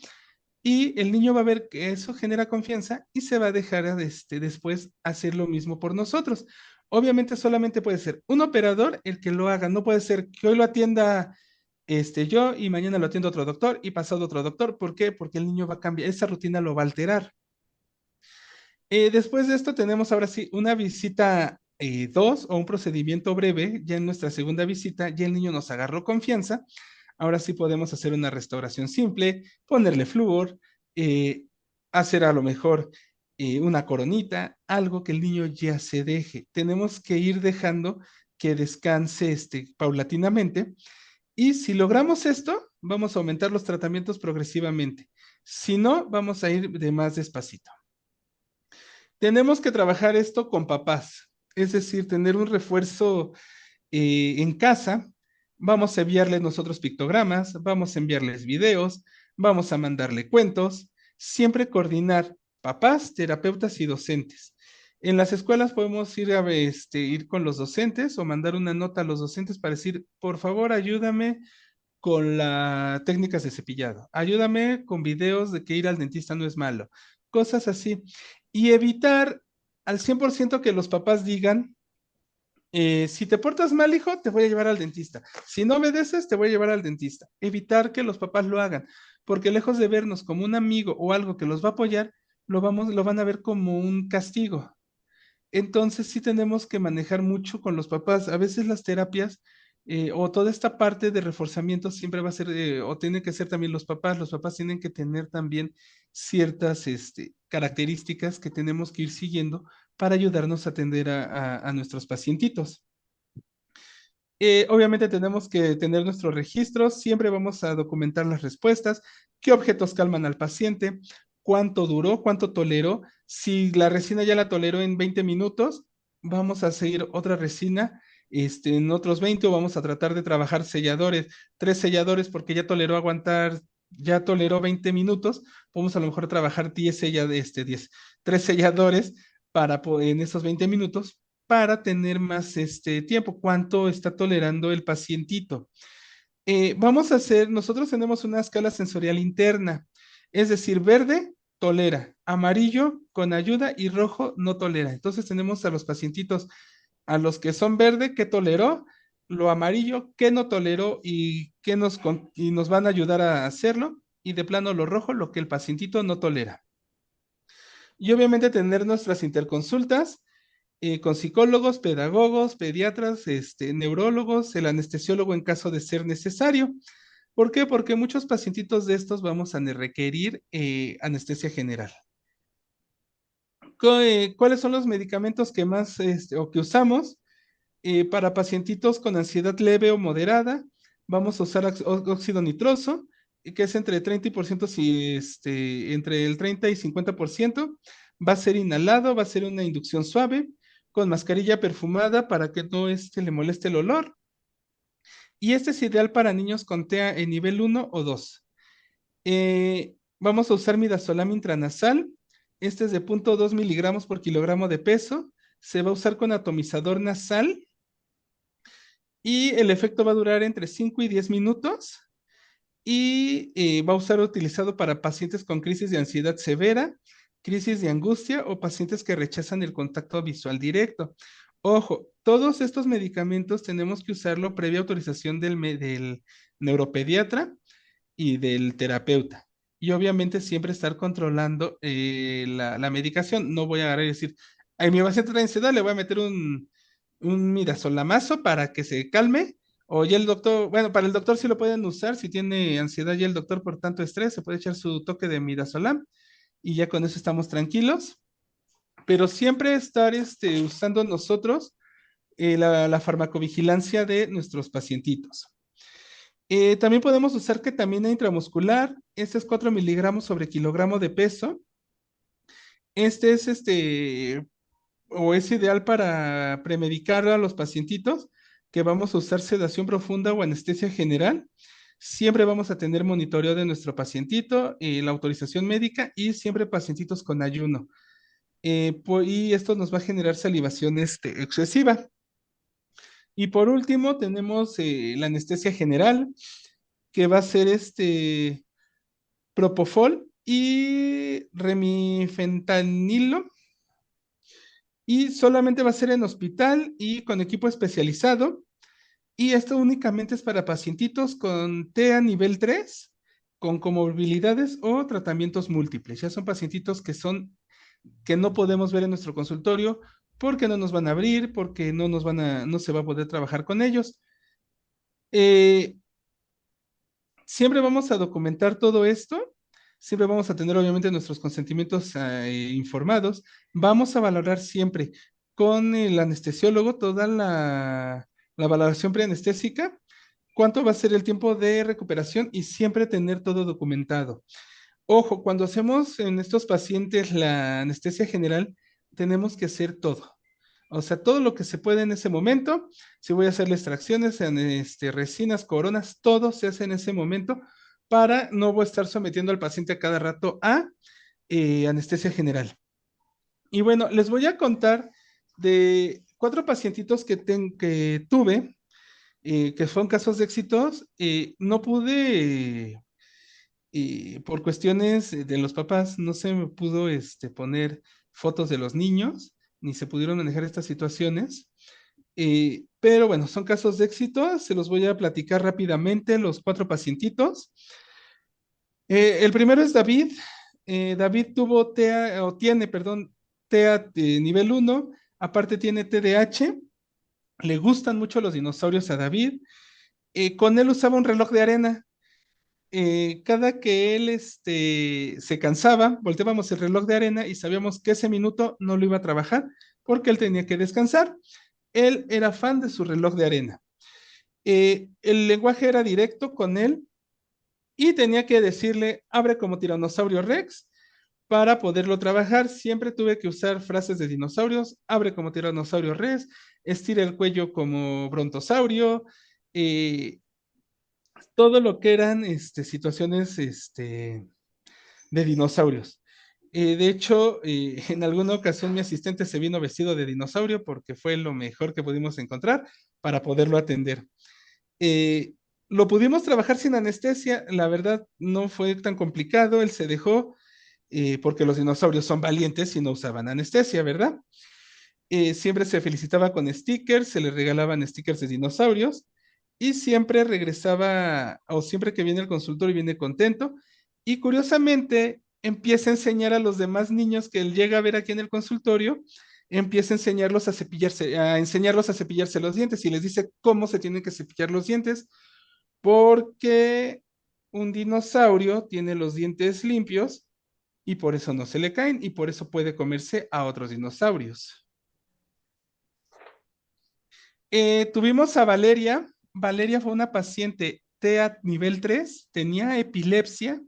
y el niño va a ver que eso genera confianza y se va a dejar después hacer lo mismo por nosotros. Obviamente solamente puede ser un operador el que lo haga, no puede ser que hoy lo atienda yo y mañana lo atiendo otro doctor y pasado otro doctor. ¿Por qué? Porque el niño va a cambiar, esa rutina lo va a alterar. Después de esto tenemos ahora sí una visita 2 o un procedimiento breve. Ya en nuestra segunda visita ya el niño nos agarró confianza. Ahora sí podemos hacer una restauración simple, ponerle flúor, eh, hacer a lo mejor una coronita, algo que el niño ya se deje. Tenemos que ir dejando que descanse paulatinamente, y si logramos esto, vamos a aumentar los tratamientos progresivamente. Si no, vamos a ir de más despacito. Tenemos que trabajar esto con papás, es decir, tener un refuerzo en casa. Vamos a enviarles nosotros pictogramas, vamos a enviarles videos, vamos a mandarle cuentos, siempre coordinar papás, terapeutas y docentes. En las escuelas podemos ir con los docentes o mandar una nota a los docentes para decir, por favor, ayúdame con las técnicas de cepillado. Ayúdame con videos de que ir al dentista no es malo. Cosas así. Y evitar al 100% que los papás digan, si te portas mal, hijo, te voy a llevar al dentista. Si no obedeces, te voy a llevar al dentista. Evitar que los papás lo hagan, porque lejos de vernos como un amigo o algo que los va a apoyar, lo van a ver como un castigo. Entonces sí tenemos que manejar mucho con los papás. A veces las terapias o toda esta parte de reforzamiento siempre va a ser, o tiene que ser también los papás. Los papás tienen que tener también ciertas características que tenemos que ir siguiendo para ayudarnos a atender a nuestros pacientitos. Obviamente tenemos que tener nuestros registros, siempre vamos a documentar las respuestas, qué objetos calman al paciente, cuánto duró, cuánto toleró. Si la resina ya la toleró en 20 minutos, vamos a seguir otra resina en otros 20 o vamos a tratar de trabajar selladores, 3 selladores porque ya toleró aguantar, ya toleró 20 minutos, vamos a lo mejor trabajar 10, 3 selladores en esos 20 minutos para tener más tiempo, cuánto está tolerando el pacientito. Vamos a hacer, nosotros tenemos una escala sensorial interna, es decir, verde tolera, amarillo con ayuda y rojo no tolera. Entonces tenemos a los pacientitos, a los que son verde, que toleró, lo amarillo, que no toleró y nos van a ayudar a hacerlo, y de plano lo rojo, lo que el pacientito no tolera. Y obviamente tener nuestras interconsultas con psicólogos, pedagogos, pediatras, neurólogos, el anestesiólogo en caso de ser necesario. ¿Por qué? Porque muchos pacientitos de estos vamos a requerir anestesia general. ¿Cuáles son los medicamentos que más o que usamos? Para pacientitos con ansiedad leve o moderada, vamos a usar óxido nitroso, que es entre 30 y por ciento, si, entre el 30 y 50%. Va a ser inhalado, va a ser una inducción suave, con mascarilla perfumada para que no le moleste el olor. Y este es ideal para niños con TEA en nivel 1 o 2. Vamos a usar midazolam intranasal. Este es de 0.2 miligramos por kilogramo de peso. Se va a usar con atomizador nasal y el efecto va a durar entre 5 y 10 minutos y va a ser utilizado para pacientes con crisis de ansiedad severa, crisis de angustia o pacientes que rechazan el contacto visual directo. Ojo, todos estos medicamentos tenemos que usarlo previa autorización del neuropediatra y del terapeuta. Y obviamente siempre estar controlando la medicación. No voy a agarrar y decir, a mi paciente trae ansiedad, le voy a meter un midasolamazo para que se calme. O ya el doctor, bueno, para el doctor sí lo pueden usar, si tiene ansiedad ya el doctor por tanto estrés, se puede echar su toque de midazolam y ya con eso estamos tranquilos. Pero siempre estar usando nosotros la farmacovigilancia de nuestros pacientitos. También podemos usar ketamina intramuscular. Este es 4 miligramos sobre kilogramo de peso. Este es o es ideal para premedicar a los pacientitos que vamos a usar sedación profunda o anestesia general. Siempre vamos a tener monitoreo de nuestro pacientito, la autorización médica y siempre pacientitos con ayuno. Y esto nos va a generar salivación excesiva. Y por último, tenemos la anestesia general, que va a ser propofol y remifentanilo. Y solamente va a ser en hospital y con equipo especializado. Y esto únicamente es para pacientitos con TEA nivel 3, con comorbilidades o tratamientos múltiples. Ya son pacientitos que no podemos ver en nuestro consultorio porque no nos van a abrir, porque no se va a poder trabajar con ellos. Eh, Siempre vamos a documentar todo esto, siempre vamos a tener obviamente nuestros consentimientos informados, vamos a valorar siempre con el anestesiólogo toda la valoración preanestésica, cuánto va a ser el tiempo de recuperación y siempre tener todo documentado. Ojo, cuando hacemos en estos pacientes la anestesia general, tenemos que hacer todo. O sea, todo lo que se puede en ese momento. Si voy a hacerle extracciones en resinas, coronas, todo se hace en ese momento para no voy a estar sometiendo al paciente a cada rato a anestesia general. Y bueno, les voy a contar de 4 pacientitos que tuve, que fueron casos de éxitos. No pude y por cuestiones de los papás no se me pudo poner fotos de los niños, ni se pudieron manejar estas situaciones. Pero bueno, son casos de éxito, se los voy a platicar rápidamente, los 4 pacientitos. El primero es David, David tuvo TEA, o tiene, perdón, TEA nivel uno, aparte tiene TDAH, le gustan mucho los dinosaurios a David. Con él usaba un reloj de arena. Cada que él se cansaba, volteábamos el reloj de arena y sabíamos que ese minuto no lo iba a trabajar porque él tenía que descansar. Él era fan de su reloj de arena. El lenguaje era directo con él y tenía que decirle, abre como tiranosaurio Rex para poderlo trabajar. Siempre tuve que usar frases de dinosaurios, abre como tiranosaurio Rex, estira el cuello como brontosaurio, eh, todo lo que eran situaciones de dinosaurios. De hecho, en alguna ocasión mi asistente se vino vestido de dinosaurio porque fue lo mejor que pudimos encontrar para poderlo atender. Eh, lo pudimos trabajar sin anestesia, la verdad no fue tan complicado, él se dejó porque los dinosaurios son valientes y no usaban anestesia, ¿verdad? Siempre se felicitaba con stickers, se le regalaban stickers de dinosaurios y siempre regresaba, o siempre que viene al consultorio viene contento y curiosamente empieza a enseñar a los demás niños que él llega a ver aquí en el consultorio, empieza a enseñarlos a cepillarse, a enseñarlos a cepillarse los dientes y les dice cómo se tienen que cepillar los dientes porque un dinosaurio tiene los dientes limpios y por eso no se le caen y por eso puede comerse a otros dinosaurios. Tuvimos a Valeria. Valeria fue una paciente TEA nivel 3, tenía epilepsia.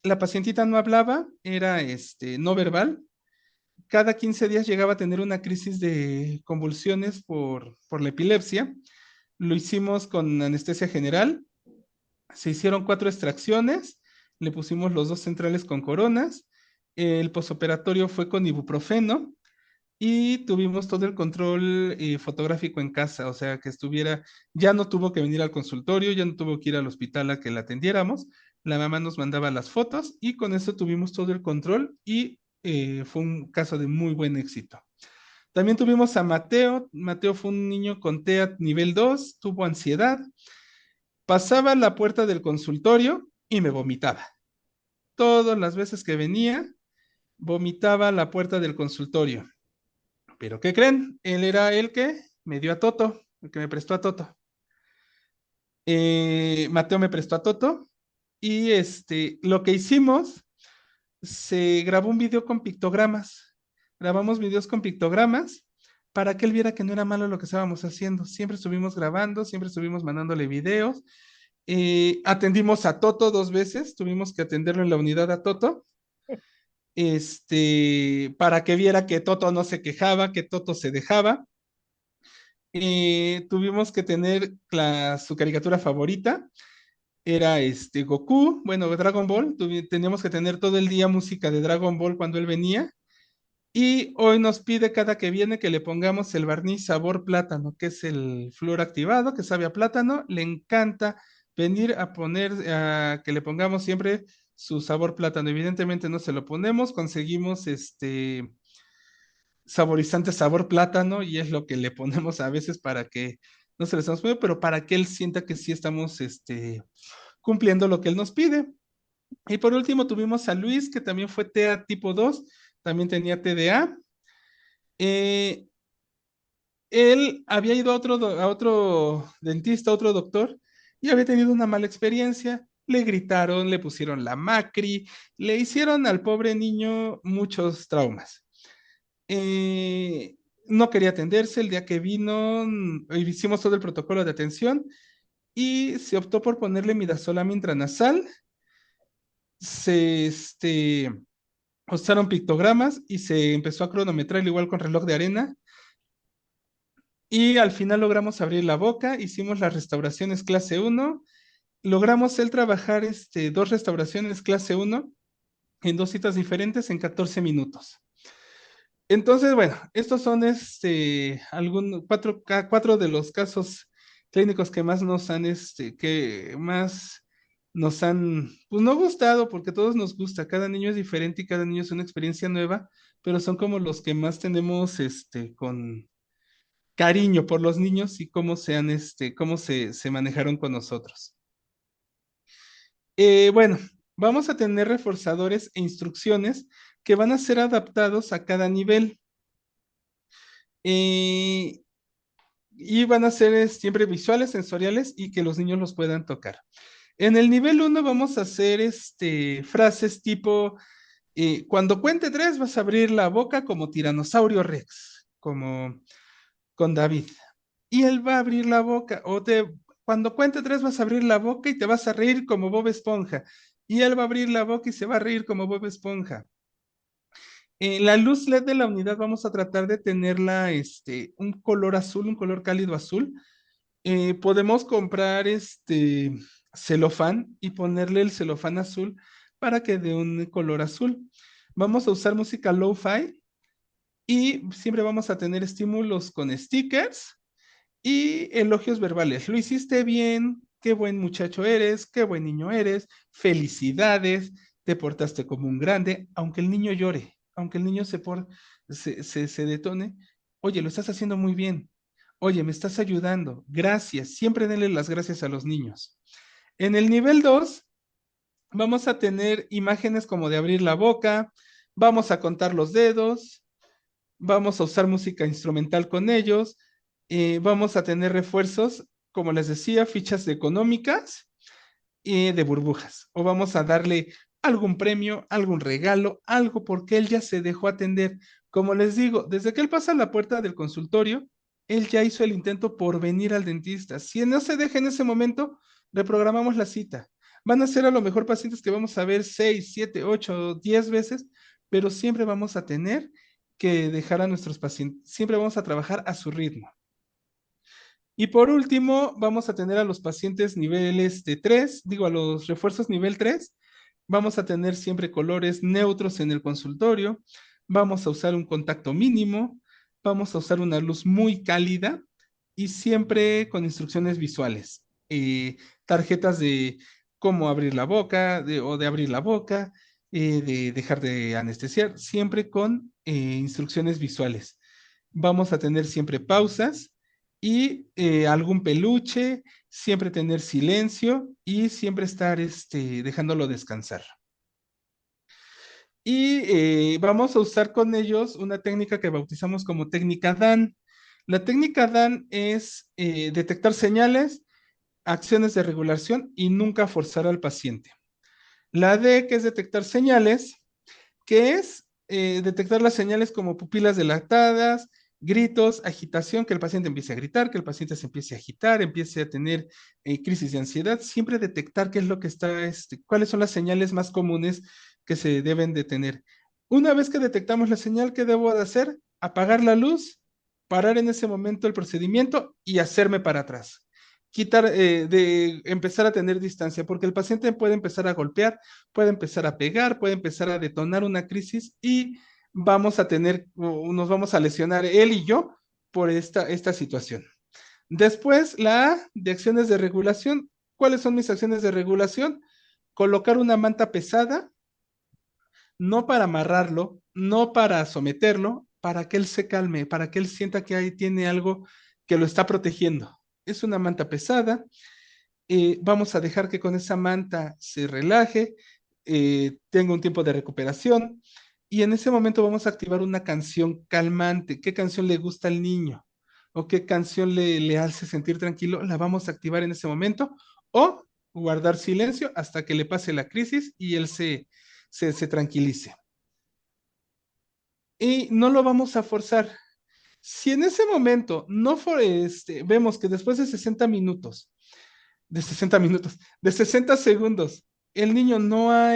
La pacientita no hablaba, era no verbal. Cada 15 días llegaba a tener una crisis de convulsiones por la epilepsia. Lo hicimos con anestesia general. Se hicieron 4 extracciones. Le pusimos los 2 centrales con coronas. El posoperatorio fue con ibuprofeno y tuvimos todo el control fotográfico en casa, o sea, que estuviera, ya no tuvo que venir al consultorio, ya no tuvo que ir al hospital a que la atendiéramos, la mamá nos mandaba las fotos y con eso tuvimos todo el control y fue un caso de muy buen éxito. También tuvimos a Mateo. Mateo fue un niño con TEA nivel 2, tuvo ansiedad, pasaba la puerta del consultorio y me vomitaba. Todas las veces que venía, vomitaba a la puerta del consultorio. Pero ¿qué creen? Él era el que me dio a Toto, el que me prestó a Toto. Mateo me prestó a Toto y lo que hicimos, se grabó un video con pictogramas. Grabamos videos con pictogramas para que él viera que no era malo lo que estábamos haciendo. Siempre estuvimos grabando, siempre estuvimos mandándole videos. Atendimos a Toto 2 veces, tuvimos que atenderlo en la unidad a Toto, para que viera que Toto no se quejaba, que Toto se dejaba. Tuvimos que tener su caricatura favorita, era Goku, bueno, Dragon Ball, teníamos que tener todo el día música de Dragon Ball cuando él venía, y hoy nos pide cada que viene que le pongamos el barniz sabor plátano, que es el flúor activado, que sabe a plátano, le encanta venir a poner, a que le pongamos siempre su sabor plátano, evidentemente no se lo ponemos, conseguimos saborizante sabor plátano y es lo que le ponemos a veces para que no se le estamos poniendo, pero para que él sienta que sí estamos cumpliendo lo que él nos pide. Y por último tuvimos a Luis, que también fue TEA tipo 2, también tenía TDA. Eh, Él había ido a otro dentista, a otro doctor, y había tenido una mala experiencia. Le gritaron, le pusieron la macri, le hicieron al pobre niño muchos traumas. eh, no quería atenderse. El día que vino, hicimos todo el protocolo de atención y se optó por ponerle midazolam intranasal. Se usaron pictogramas y se empezó a cronometrar igual con reloj de arena. Y al final logramos abrir la boca, hicimos las restauraciones clase uno, logramos él trabajar 2 restauraciones clase uno en 2 citas diferentes en 14 minutos. Entonces, bueno, estos son cuatro de los casos clínicos que más nos han, que más nos han, pues no gustado, porque todos nos gusta, cada niño es diferente y cada niño es una experiencia nueva, pero son como los que más tenemos, con cariño por los niños y cómo cómo se manejaron con nosotros. Bueno, vamos a tener reforzadores e instrucciones que van a ser adaptados a cada nivel. Eh, y van a ser siempre visuales, sensoriales y que los niños los puedan tocar. En el nivel 1 vamos a hacer frases tipo, cuando cuente 3 vas a abrir la boca como tiranosaurio Rex, como con David. Y él va a abrir la boca, cuando cuente 3 vas a abrir la boca y te vas a reír como Bob Esponja. Y él va a abrir la boca y se va a reír como Bob Esponja. La luz LED de la unidad vamos a tratar de tenerla un color azul, un color cálido azul. Podemos comprar celofán y ponerle el celofán azul para que dé un color azul. Vamos a usar música lo-fi y siempre vamos a tener estímulos con stickers y elogios verbales. Lo hiciste bien, qué buen muchacho eres, qué buen niño eres, felicidades, te portaste como un grande, aunque el niño llore, aunque el niño se detone. Oye, lo estás haciendo muy bien. Oye, me estás ayudando. Gracias. Siempre denle las gracias a los niños. En el nivel 2 vamos a tener imágenes como de abrir la boca, vamos a contar los dedos, vamos a usar música instrumental con ellos, vamos a tener refuerzos, como les decía, fichas económicas y de burbujas, o vamos a darle algún premio, algún regalo, algo porque él ya se dejó atender. Como les digo, desde que él pasa a la puerta del consultorio, él ya hizo el intento por venir al dentista. Si no se deja en ese momento, reprogramamos la cita. Van a ser a lo mejor pacientes que vamos a ver 6, 7, 8, 10 veces, pero siempre vamos a tener que dejar a nuestros pacientes, siempre vamos a trabajar a su ritmo. Y por último, vamos a tener a los pacientes niveles de 3, digo, a los refuerzos nivel 3. Vamos a tener siempre colores neutros en el consultorio. Vamos a usar un contacto mínimo. Vamos a usar una luz muy cálida y siempre con instrucciones visuales. Tarjetas de cómo abrir la boca o de abrir la boca, de dejar de anestesiar, siempre con instrucciones visuales. Vamos a tener siempre pausas y algún peluche, siempre tener silencio y siempre estar dejándolo descansar. Y vamos a usar con ellos una técnica que bautizamos como técnica DAN. La técnica DAN es detectar señales, acciones de regulación y nunca forzar al paciente. La D, que es detectar señales, que es detectar las señales como pupilas dilatadas, gritos, agitación, que el paciente empiece a gritar, que el paciente se empiece a agitar, empiece a tener crisis de ansiedad, siempre detectar qué es lo que está, cuáles son las señales más comunes que se deben de tener. Una vez que detectamos la señal, ¿qué debo de hacer? Apagar la luz, parar en ese momento el procedimiento y hacerme para atrás. Quitar, de empezar a tener distancia, porque el paciente puede empezar a golpear, puede empezar a pegar, puede empezar a detonar una crisis y vamos a tener, nos vamos a lesionar él y yo por esta situación. Después, la A de acciones de regulación. ¿Cuáles son mis acciones de regulación? Colocar una manta pesada, no para amarrarlo, no para someterlo, para que él se calme, para que él sienta que ahí tiene algo que lo está protegiendo. Es una manta pesada. Vamos a dejar que con esa manta se relaje, tenga un tiempo de recuperación y en ese momento vamos a activar una canción calmante. ¿Qué canción le gusta al niño? ¿O qué canción le hace sentir tranquilo? La vamos a activar en ese momento o guardar silencio hasta que le pase la crisis y él se tranquilice. Y no lo vamos a forzar. Si en ese momento no vemos que después de 60 segundos, el niño no ha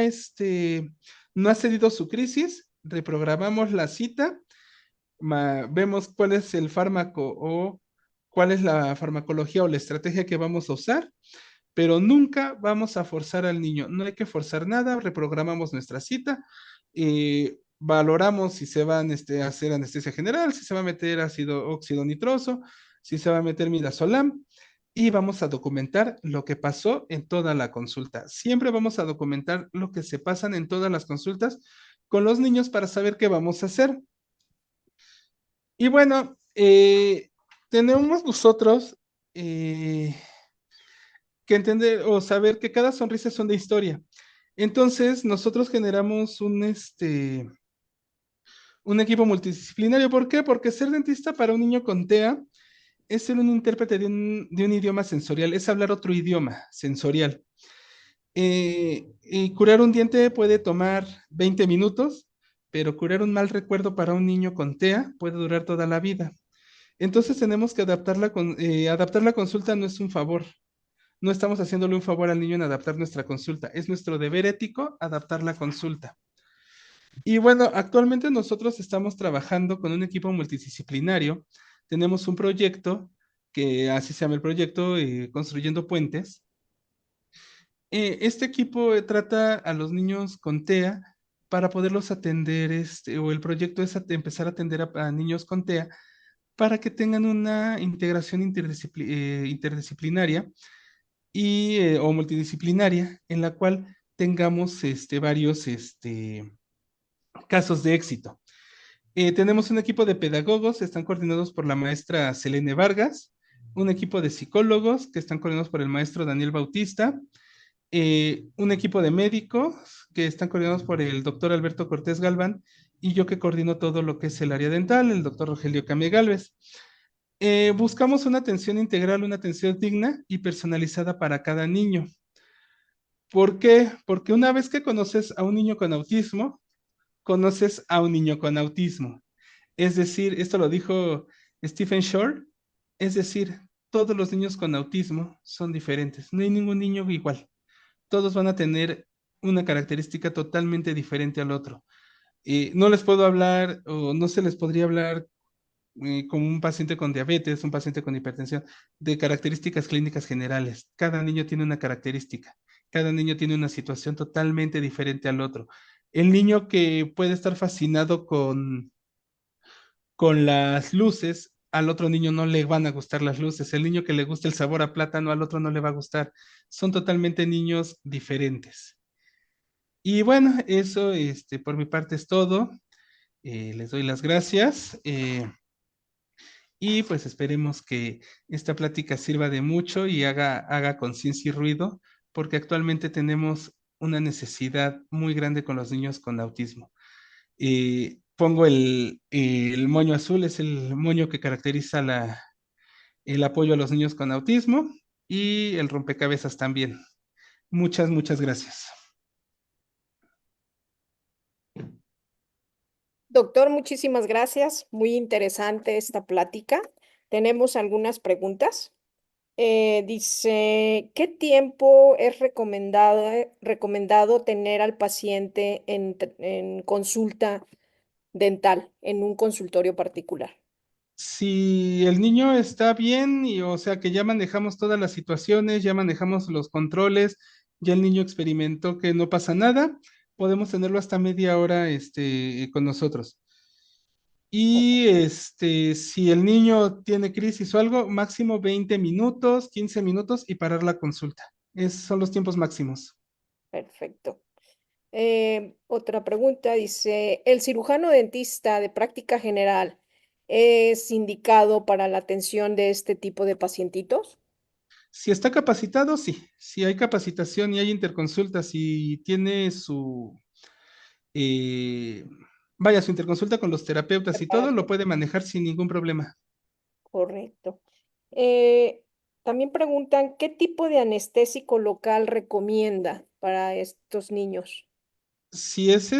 cedido su crisis, reprogramamos la cita, vemos cuál es el fármaco o cuál es la farmacología o la estrategia que vamos a usar, pero nunca vamos a forzar al niño. No hay que forzar nada, reprogramamos nuestra cita, valoramos si se van a hacer anestesia general, si se va a meter ácido óxido nitroso, si se va a meter midazolam y vamos a documentar lo que pasó en toda la consulta. Siempre vamos a documentar lo que se pasan en todas las consultas con los niños para saber qué vamos a hacer. Y bueno, tenemos nosotros que entender o saber que cada sonrisa es una historia. Entonces, nosotros generamos un equipo multidisciplinario. ¿Por qué? Porque ser dentista para un niño con TEA es ser un intérprete de un idioma sensorial, es hablar otro idioma sensorial. Y curar un diente puede tomar 20 minutos, pero curar un mal recuerdo para un niño con TEA puede durar toda la vida. Entonces tenemos que adaptar la consulta no es un favor. No estamos haciéndole un favor al niño en adaptar nuestra consulta. Es nuestro deber ético adaptar la consulta. Y bueno, actualmente nosotros estamos trabajando con un equipo multidisciplinario. Tenemos un proyecto que así se llama el proyecto, Construyendo Puentes. Este equipo trata a los niños con TEA para poderlos atender, o el proyecto es empezar a atender a niños con TEA para que tengan una integración interdisciplinaria o multidisciplinaria en la cual tengamos varios casos de éxito. Tenemos un equipo de pedagogos, están coordinados por la maestra Selene Vargas, un equipo de psicólogos que están coordinados por el maestro Daniel Bautista, un equipo de médicos que están coordinados por el doctor Alberto Cortés Galván y yo que coordino todo lo que es el área dental, el doctor Rogelio Camé Galvez. Buscamos una atención integral, una atención digna y personalizada para cada niño. ¿Por qué? Porque una vez que conoces a un niño con autismo, conoces a un niño con autismo. Es decir, esto lo dijo Stephen Shore, es decir, todos los niños con autismo son diferentes, no hay ningún niño igual, todos van a tener una característica totalmente diferente al otro. No les puedo hablar o no se les podría hablar como un paciente con diabetes, un paciente con hipertensión, de características clínicas generales. Cada niño tiene una característica, cada niño tiene una situación totalmente diferente al otro. El niño que puede estar fascinado con las luces, al otro niño no le van a gustar las luces. El niño que le gusta el sabor a plátano, al otro no le va a gustar. Son totalmente niños diferentes. Y bueno, eso por mi parte es todo. Les doy las gracias. Y pues esperemos que esta plática sirva de mucho y haga conciencia y ruido, porque actualmente tenemos una necesidad muy grande con los niños con autismo. Pongo el moño azul, es el moño que caracteriza el apoyo a los niños con autismo y el rompecabezas también. Muchas, muchas gracias. Doctor, muchísimas gracias. Muy interesante esta plática. Tenemos algunas preguntas. Dice, ¿qué tiempo es recomendado tener al paciente en consulta dental, en un consultorio particular? Si el niño está bien y o sea que ya manejamos todas las situaciones, ya manejamos los controles, ya el niño experimentó que no pasa nada, podemos tenerlo hasta media hora con nosotros. Y si el niño tiene crisis o algo, máximo 20 minutos, 15 minutos y parar la consulta. Son los tiempos máximos. Perfecto. Otra pregunta dice, ¿el cirujano dentista de práctica general es indicado para la atención de este tipo de pacientitos? Si está capacitado, sí. Si hay capacitación y hay interconsultas y tiene eh, su interconsulta con los terapeutas y todo, lo Preparación. puede manejar sin ningún problema. Correcto. Eh, También preguntan, ¿qué tipo de anestésico local recomienda para estos niños? Si es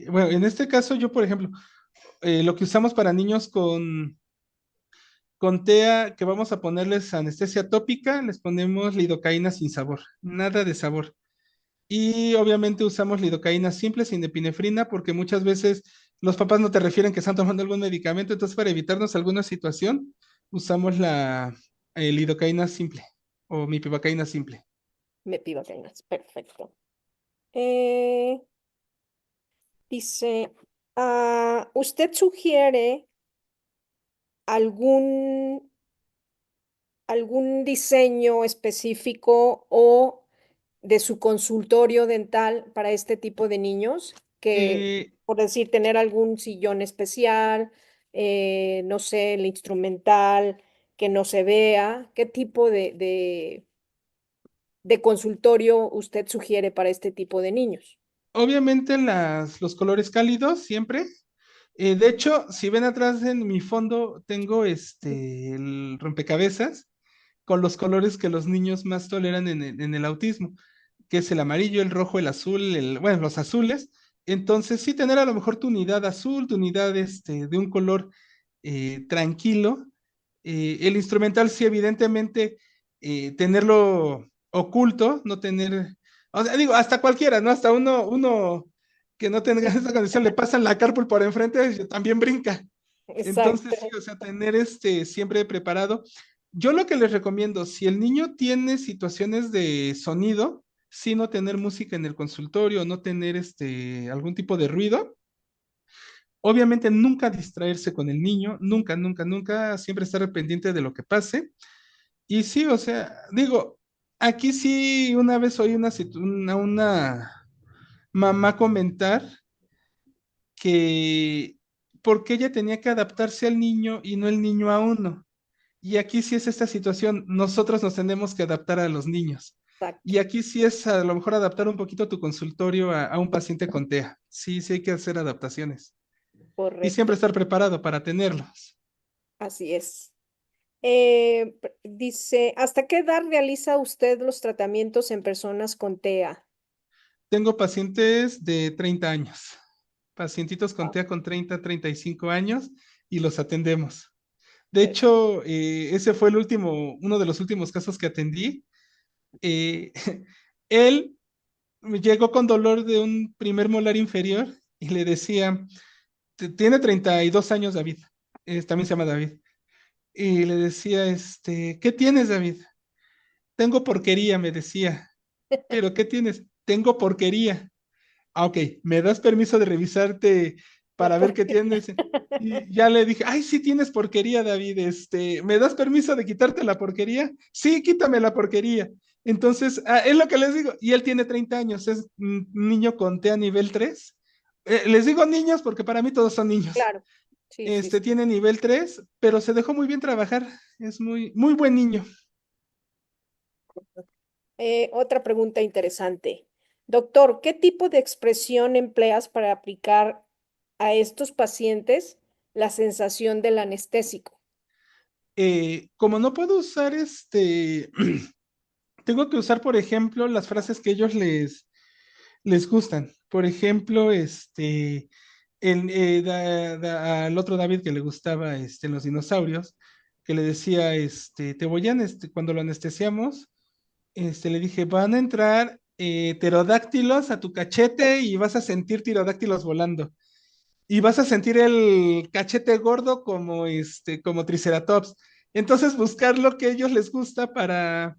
bueno, en este caso yo, por ejemplo, lo que usamos para niños con TEA, que vamos a ponerles anestesia tópica, les ponemos lidocaína sin sabor, nada de sabor. Y obviamente usamos lidocaína simple sin epinefrina porque muchas veces los papás no te refieren que están tomando algún medicamento, entonces para evitarnos alguna situación usamos la lidocaína simple o mipivacaína simple. Mepivacaínas. Perfecto. Eh, Dice, ¿usted sugiere algún algún diseño específico o de su consultorio dental para este tipo de niños? Que, Eh, por decir, tener algún sillón especial, no sé, el instrumental, que no se vea, ¿qué tipo de consultorio usted sugiere para este tipo de niños? Obviamente los colores cálidos siempre. De hecho, si ven atrás en mi fondo, tengo el rompecabezas con los colores que los niños más toleran en el autismo, que es el amarillo, el rojo, el azul, bueno, los azules. Entonces, sí, tener a lo mejor tu unidad azul, tu unidad de un color tranquilo. El instrumental, sí, evidentemente, tenerlo oculto, no tener, o sea, digo, hasta cualquiera, ¿no? Hasta uno que no tenga Sí, esa condición, le pasan la carpool por enfrente y también brinca. Entonces, sí, exacto, o sea, tener siempre preparado. Yo lo que les recomiendo, si el niño tiene situaciones de sonido, sí no tener música en el consultorio, no tener algún tipo de ruido. Obviamente nunca distraerse con el niño, nunca, nunca, nunca, siempre estar pendiente de lo que pase. Y sí, o sea, digo, aquí sí una vez oí una mamá comentar que porque ella tenía que adaptarse al niño y no el niño a uno. Y aquí sí es esta situación, nosotros nos tenemos que adaptar a los niños. exacto, Y aquí sí es a lo mejor adaptar un poquito tu consultorio a un paciente con TEA. Sí, sí hay que hacer adaptaciones. Y siempre correcto, estar preparado para tenerlos. así es. Dice, ¿hasta qué edad realiza usted los tratamientos en personas con TEA? Tengo pacientes de 30 años, pacientitos con Wow, TEA con 30, 35 años y los atendemos. De perfecto. hecho, ese fue uno de los últimos casos que atendí. Eh, él llegó con dolor de un primer molar inferior y le decía, tiene 32 años David, también se llama David, y le decía, ¿qué tienes, David? Tengo porquería, me decía. ¿Pero qué tienes? Tengo porquería. Ah, ok, ¿me das permiso de revisarte La para ver qué porquería. tienes? Y ya le dije, ay, sí tienes porquería, David, ¿me das permiso de quitarte la porquería? Sí, quítame la porquería. Entonces, es lo que les digo, y él tiene 30 años, es un niño con TEA nivel 3. Les digo niños porque para mí todos son niños. Claro, sí, sí, sí. Tiene nivel 3, pero se dejó muy bien trabajar, es muy, muy buen niño. Otra pregunta interesante. Doctor, ¿qué tipo de expresión empleas para aplicar a estos pacientes la sensación del anestésico? Como no puedo usar tengo que usar, por ejemplo, las frases que ellos les gustan. Por ejemplo, al otro David que le gustaba los dinosaurios, que le decía, te voy a, cuando lo anestesiamos, le dije, van a entrar pterodáctilos a tu cachete y vas a sentir pterodáctilos volando. Y vas a sentir el cachete gordo como Triceratops. Entonces, buscar lo que a ellos les gusta para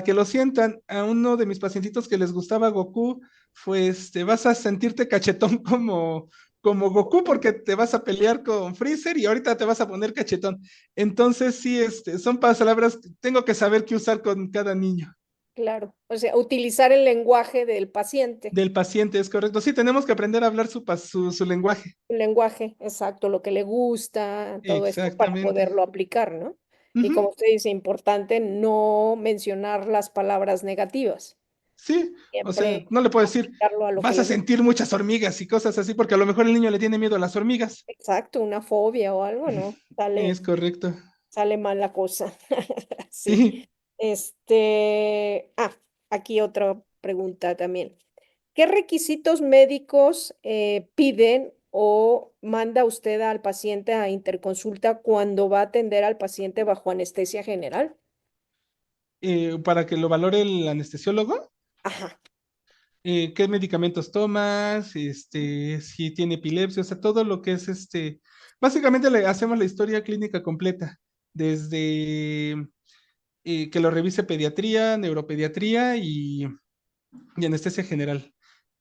que lo sientan. A uno de mis pacientitos que les gustaba Goku fue, vas a sentirte cachetón como Goku porque te vas a pelear con Freezer y ahorita te vas a poner cachetón. Entonces, sí, son palabras que tengo que saber qué usar con cada niño. Claro, o sea, utilizar el lenguaje del paciente, Del paciente, es correcto. Sí, tenemos que aprender a hablar su lenguaje. el lenguaje exacto, lo que le gusta, todo esto para Exactamente. poderlo aplicar, ¿no? Y como Ujú. usted dice, importante no mencionar las palabras negativas, Sí, o sea, siempre no le puedo decir, aplicarlo a lo que vas a le gusta. sentir muchas hormigas y cosas así, porque a lo mejor el niño le tiene miedo a las hormigas. Exacto, una fobia o algo, ¿no? Es correcto. Sale mal la cosa. Sí. Sí. Aquí otra pregunta también. ¿Qué requisitos médicos piden o manda usted al paciente a interconsulta cuando va a atender al paciente bajo anestesia general? Para que lo valore el anestesiólogo, Ajá, qué medicamentos tomas, si tiene epilepsia, o sea, todo lo que es básicamente le hacemos la historia clínica completa, desde que lo revise pediatría, neuropediatría y anestesia general.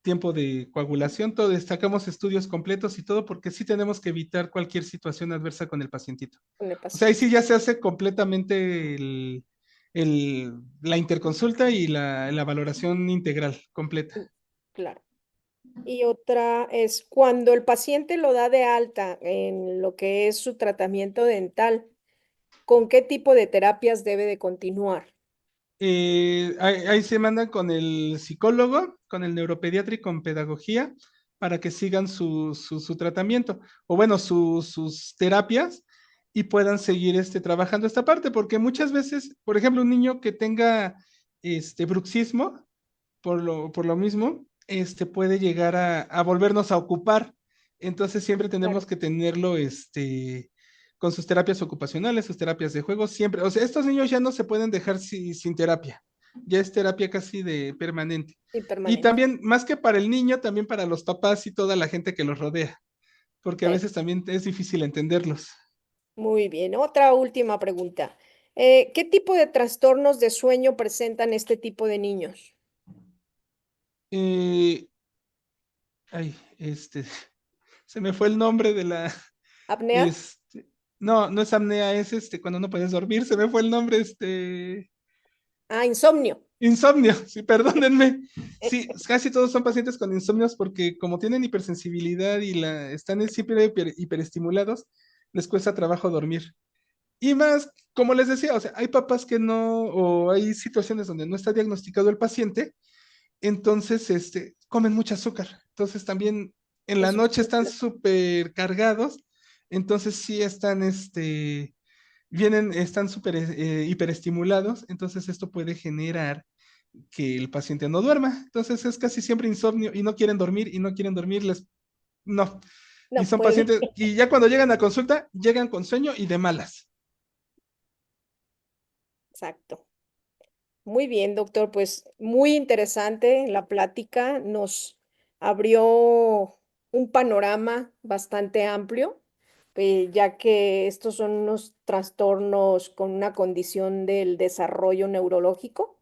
Tiempo de coagulación, todo, destacamos estudios completos y todo, porque sí tenemos que evitar cualquier situación adversa con el pacientito. con el O sea, ahí paciente. sí ya se hace completamente la interconsulta y la valoración integral completa. Mm, claro. Y otra es cuando el paciente lo da de alta en lo que es su tratamiento dental, ¿con qué tipo de terapias debe de continuar? ahí se mandan con el psicólogo, con el neuropediatra y con pedagogía para que sigan su tratamiento o bueno, sus terapias y puedan seguir trabajando esta parte, porque muchas veces, por ejemplo, un niño que tenga bruxismo, por lo mismo, puede llegar a volvernos a ocupar. Entonces siempre tenemos Claro. que tenerlo, con sus terapias ocupacionales, sus terapias de juego, siempre. O sea, estos niños ya no se pueden dejar sin terapia. Ya es terapia casi de permanente. Sí, Y permanente. también, más que para el niño, también para los papás y toda la gente que los rodea, porque a Sí. veces también es difícil entenderlos. Muy bien. Otra última pregunta. ¿Qué tipo de trastornos de sueño presentan este tipo de niños? Eh, ay, se me fue el nombre de ¿Apnea? este, no, no es apnea, es cuando no puedes dormir, se me fue el nombre, Ah, insomnio. insomnio, sí, perdónenme. Sí, casi todos son pacientes con insomnios porque como tienen hipersensibilidad y están siempre hiperestimulados, les cuesta trabajo dormir. Y más, como les decía, o sea, hay papás que no, o hay situaciones donde no está diagnosticado el paciente, entonces, comen mucho azúcar. Entonces también en la Eso es noche muy están malo. súper cargados, entonces sí están, están súper hiperestimulados, entonces esto puede generar que el paciente no duerma. Entonces es casi siempre insomnio y no quieren dormir y no quieren dormir, no. Y No son puede. pacientes, y ya cuando llegan a consulta, llegan con sueño y de malas. Exacto. Muy bien, doctor. Pues muy interesante la plática. Nos abrió un panorama bastante amplio, ya que estos son unos trastornos con una condición del desarrollo neurológico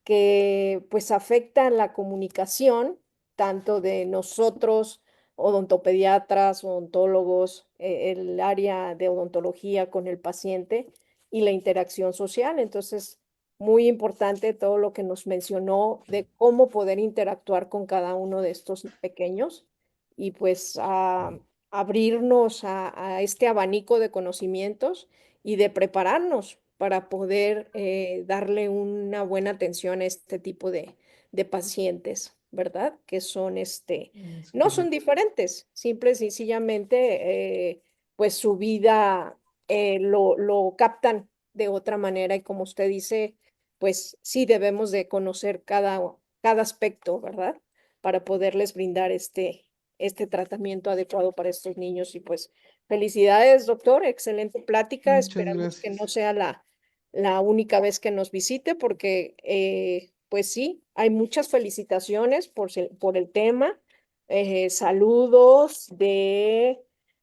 que pues afectan la comunicación tanto de nosotros, odontopediatras, odontólogos, el área de odontología con el paciente y la interacción social. Entonces, muy importante todo lo que nos mencionó de cómo poder interactuar con cada uno de estos pequeños y pues abrirnos a este abanico de conocimientos y de prepararnos para poder darle una buena atención a este tipo de pacientes, ¿verdad? Que son Es no son correcto. diferentes, simple y sencillamente, pues su vida lo captan de otra manera y como usted dice, pues sí debemos de conocer cada aspecto, ¿verdad? Para poderles brindar este tratamiento adecuado para estos niños y pues felicidades, doctor, excelente plática. Muchas Esperamos que no gracias. sea la única vez que nos visite, porque pues sí, hay muchas felicitaciones por el tema. Saludos de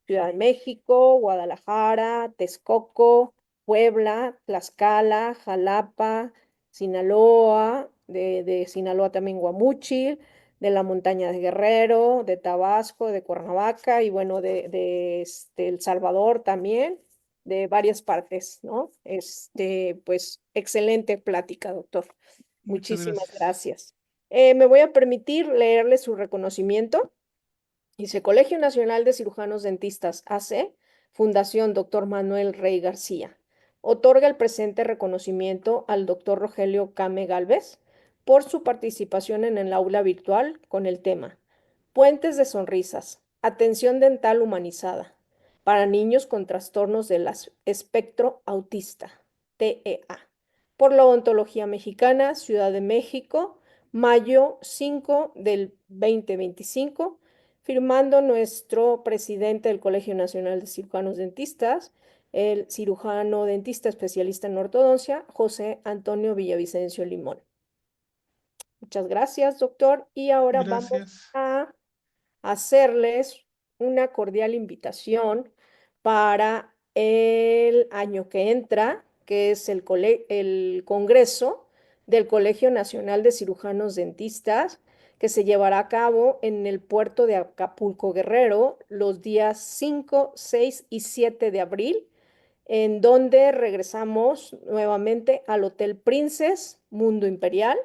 Ciudad de México, Guadalajara, Texcoco, Puebla, Tlaxcala, Jalapa, Sinaloa, de Sinaloa también Guamúchil, de la montaña de Guerrero, de Tabasco, de Cuernavaca y bueno, El Salvador también, de varias partes, ¿no? Pues excelente plática, doctor. Muchas Muchísimas gracias. gracias. Me voy a permitir leerle su reconocimiento. Dice Colegio Nacional de Cirujanos Dentistas AC, Fundación Dr. Manuel Rey García. Otorga el presente reconocimiento al Dr. Rogelio Came Galvez por su participación en el aula virtual con el tema Puentes de sonrisas, atención dental humanizada para niños con trastornos del espectro autista, TEA, por la Odontología Mexicana, Ciudad de México, mayo 5 del 2025, firmando nuestro presidente del Colegio Nacional de Cirujanos Dentistas, el cirujano dentista especialista en ortodoncia, José Antonio Villavicencio Limón. Muchas gracias, doctor. Y ahora vamos Gracias. a hacerles una cordial invitación para el año que entra, que es el Congreso del Colegio Nacional de Cirujanos Dentistas, que se llevará a cabo en el puerto de Acapulco Guerrero los días 5, 6 y 7 de abril, en donde regresamos nuevamente al Hotel Princess Mundo Imperial.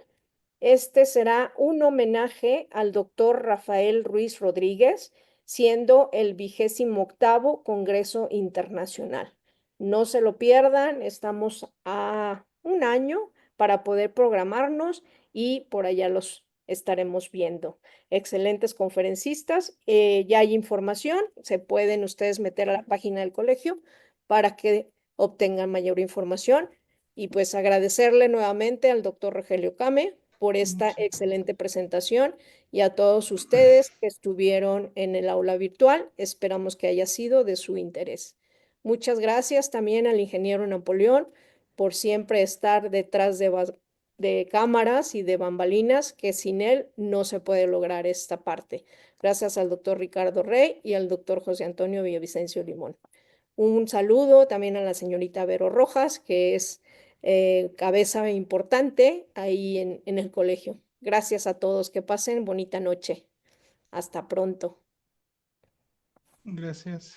Este será un homenaje al doctor Rafael Ruiz Rodríguez, siendo el 28º Congreso Internacional. No se lo pierdan, estamos a un año para poder programarnos y por allá los estaremos viendo. Excelentes conferencistas, ya hay información, se pueden ustedes meter a la página del colegio para que obtengan mayor información y pues agradecerle nuevamente al doctor Rogelio Came por esta Muchas excelente presentación y a todos ustedes que estuvieron en el aula virtual. Esperamos que haya sido de su interés. Muchas gracias también al ingeniero Napoleón por siempre estar detrás de cámaras y de bambalinas, que sin él no se puede lograr esta parte. Gracias al doctor Ricardo Rey y al doctor José Antonio Villavicencio Limón. Un saludo también a la señorita Vero Rojas, que es cabeza importante ahí en el colegio. Gracias a todos, que pasen bonita noche. Hasta pronto. gracias.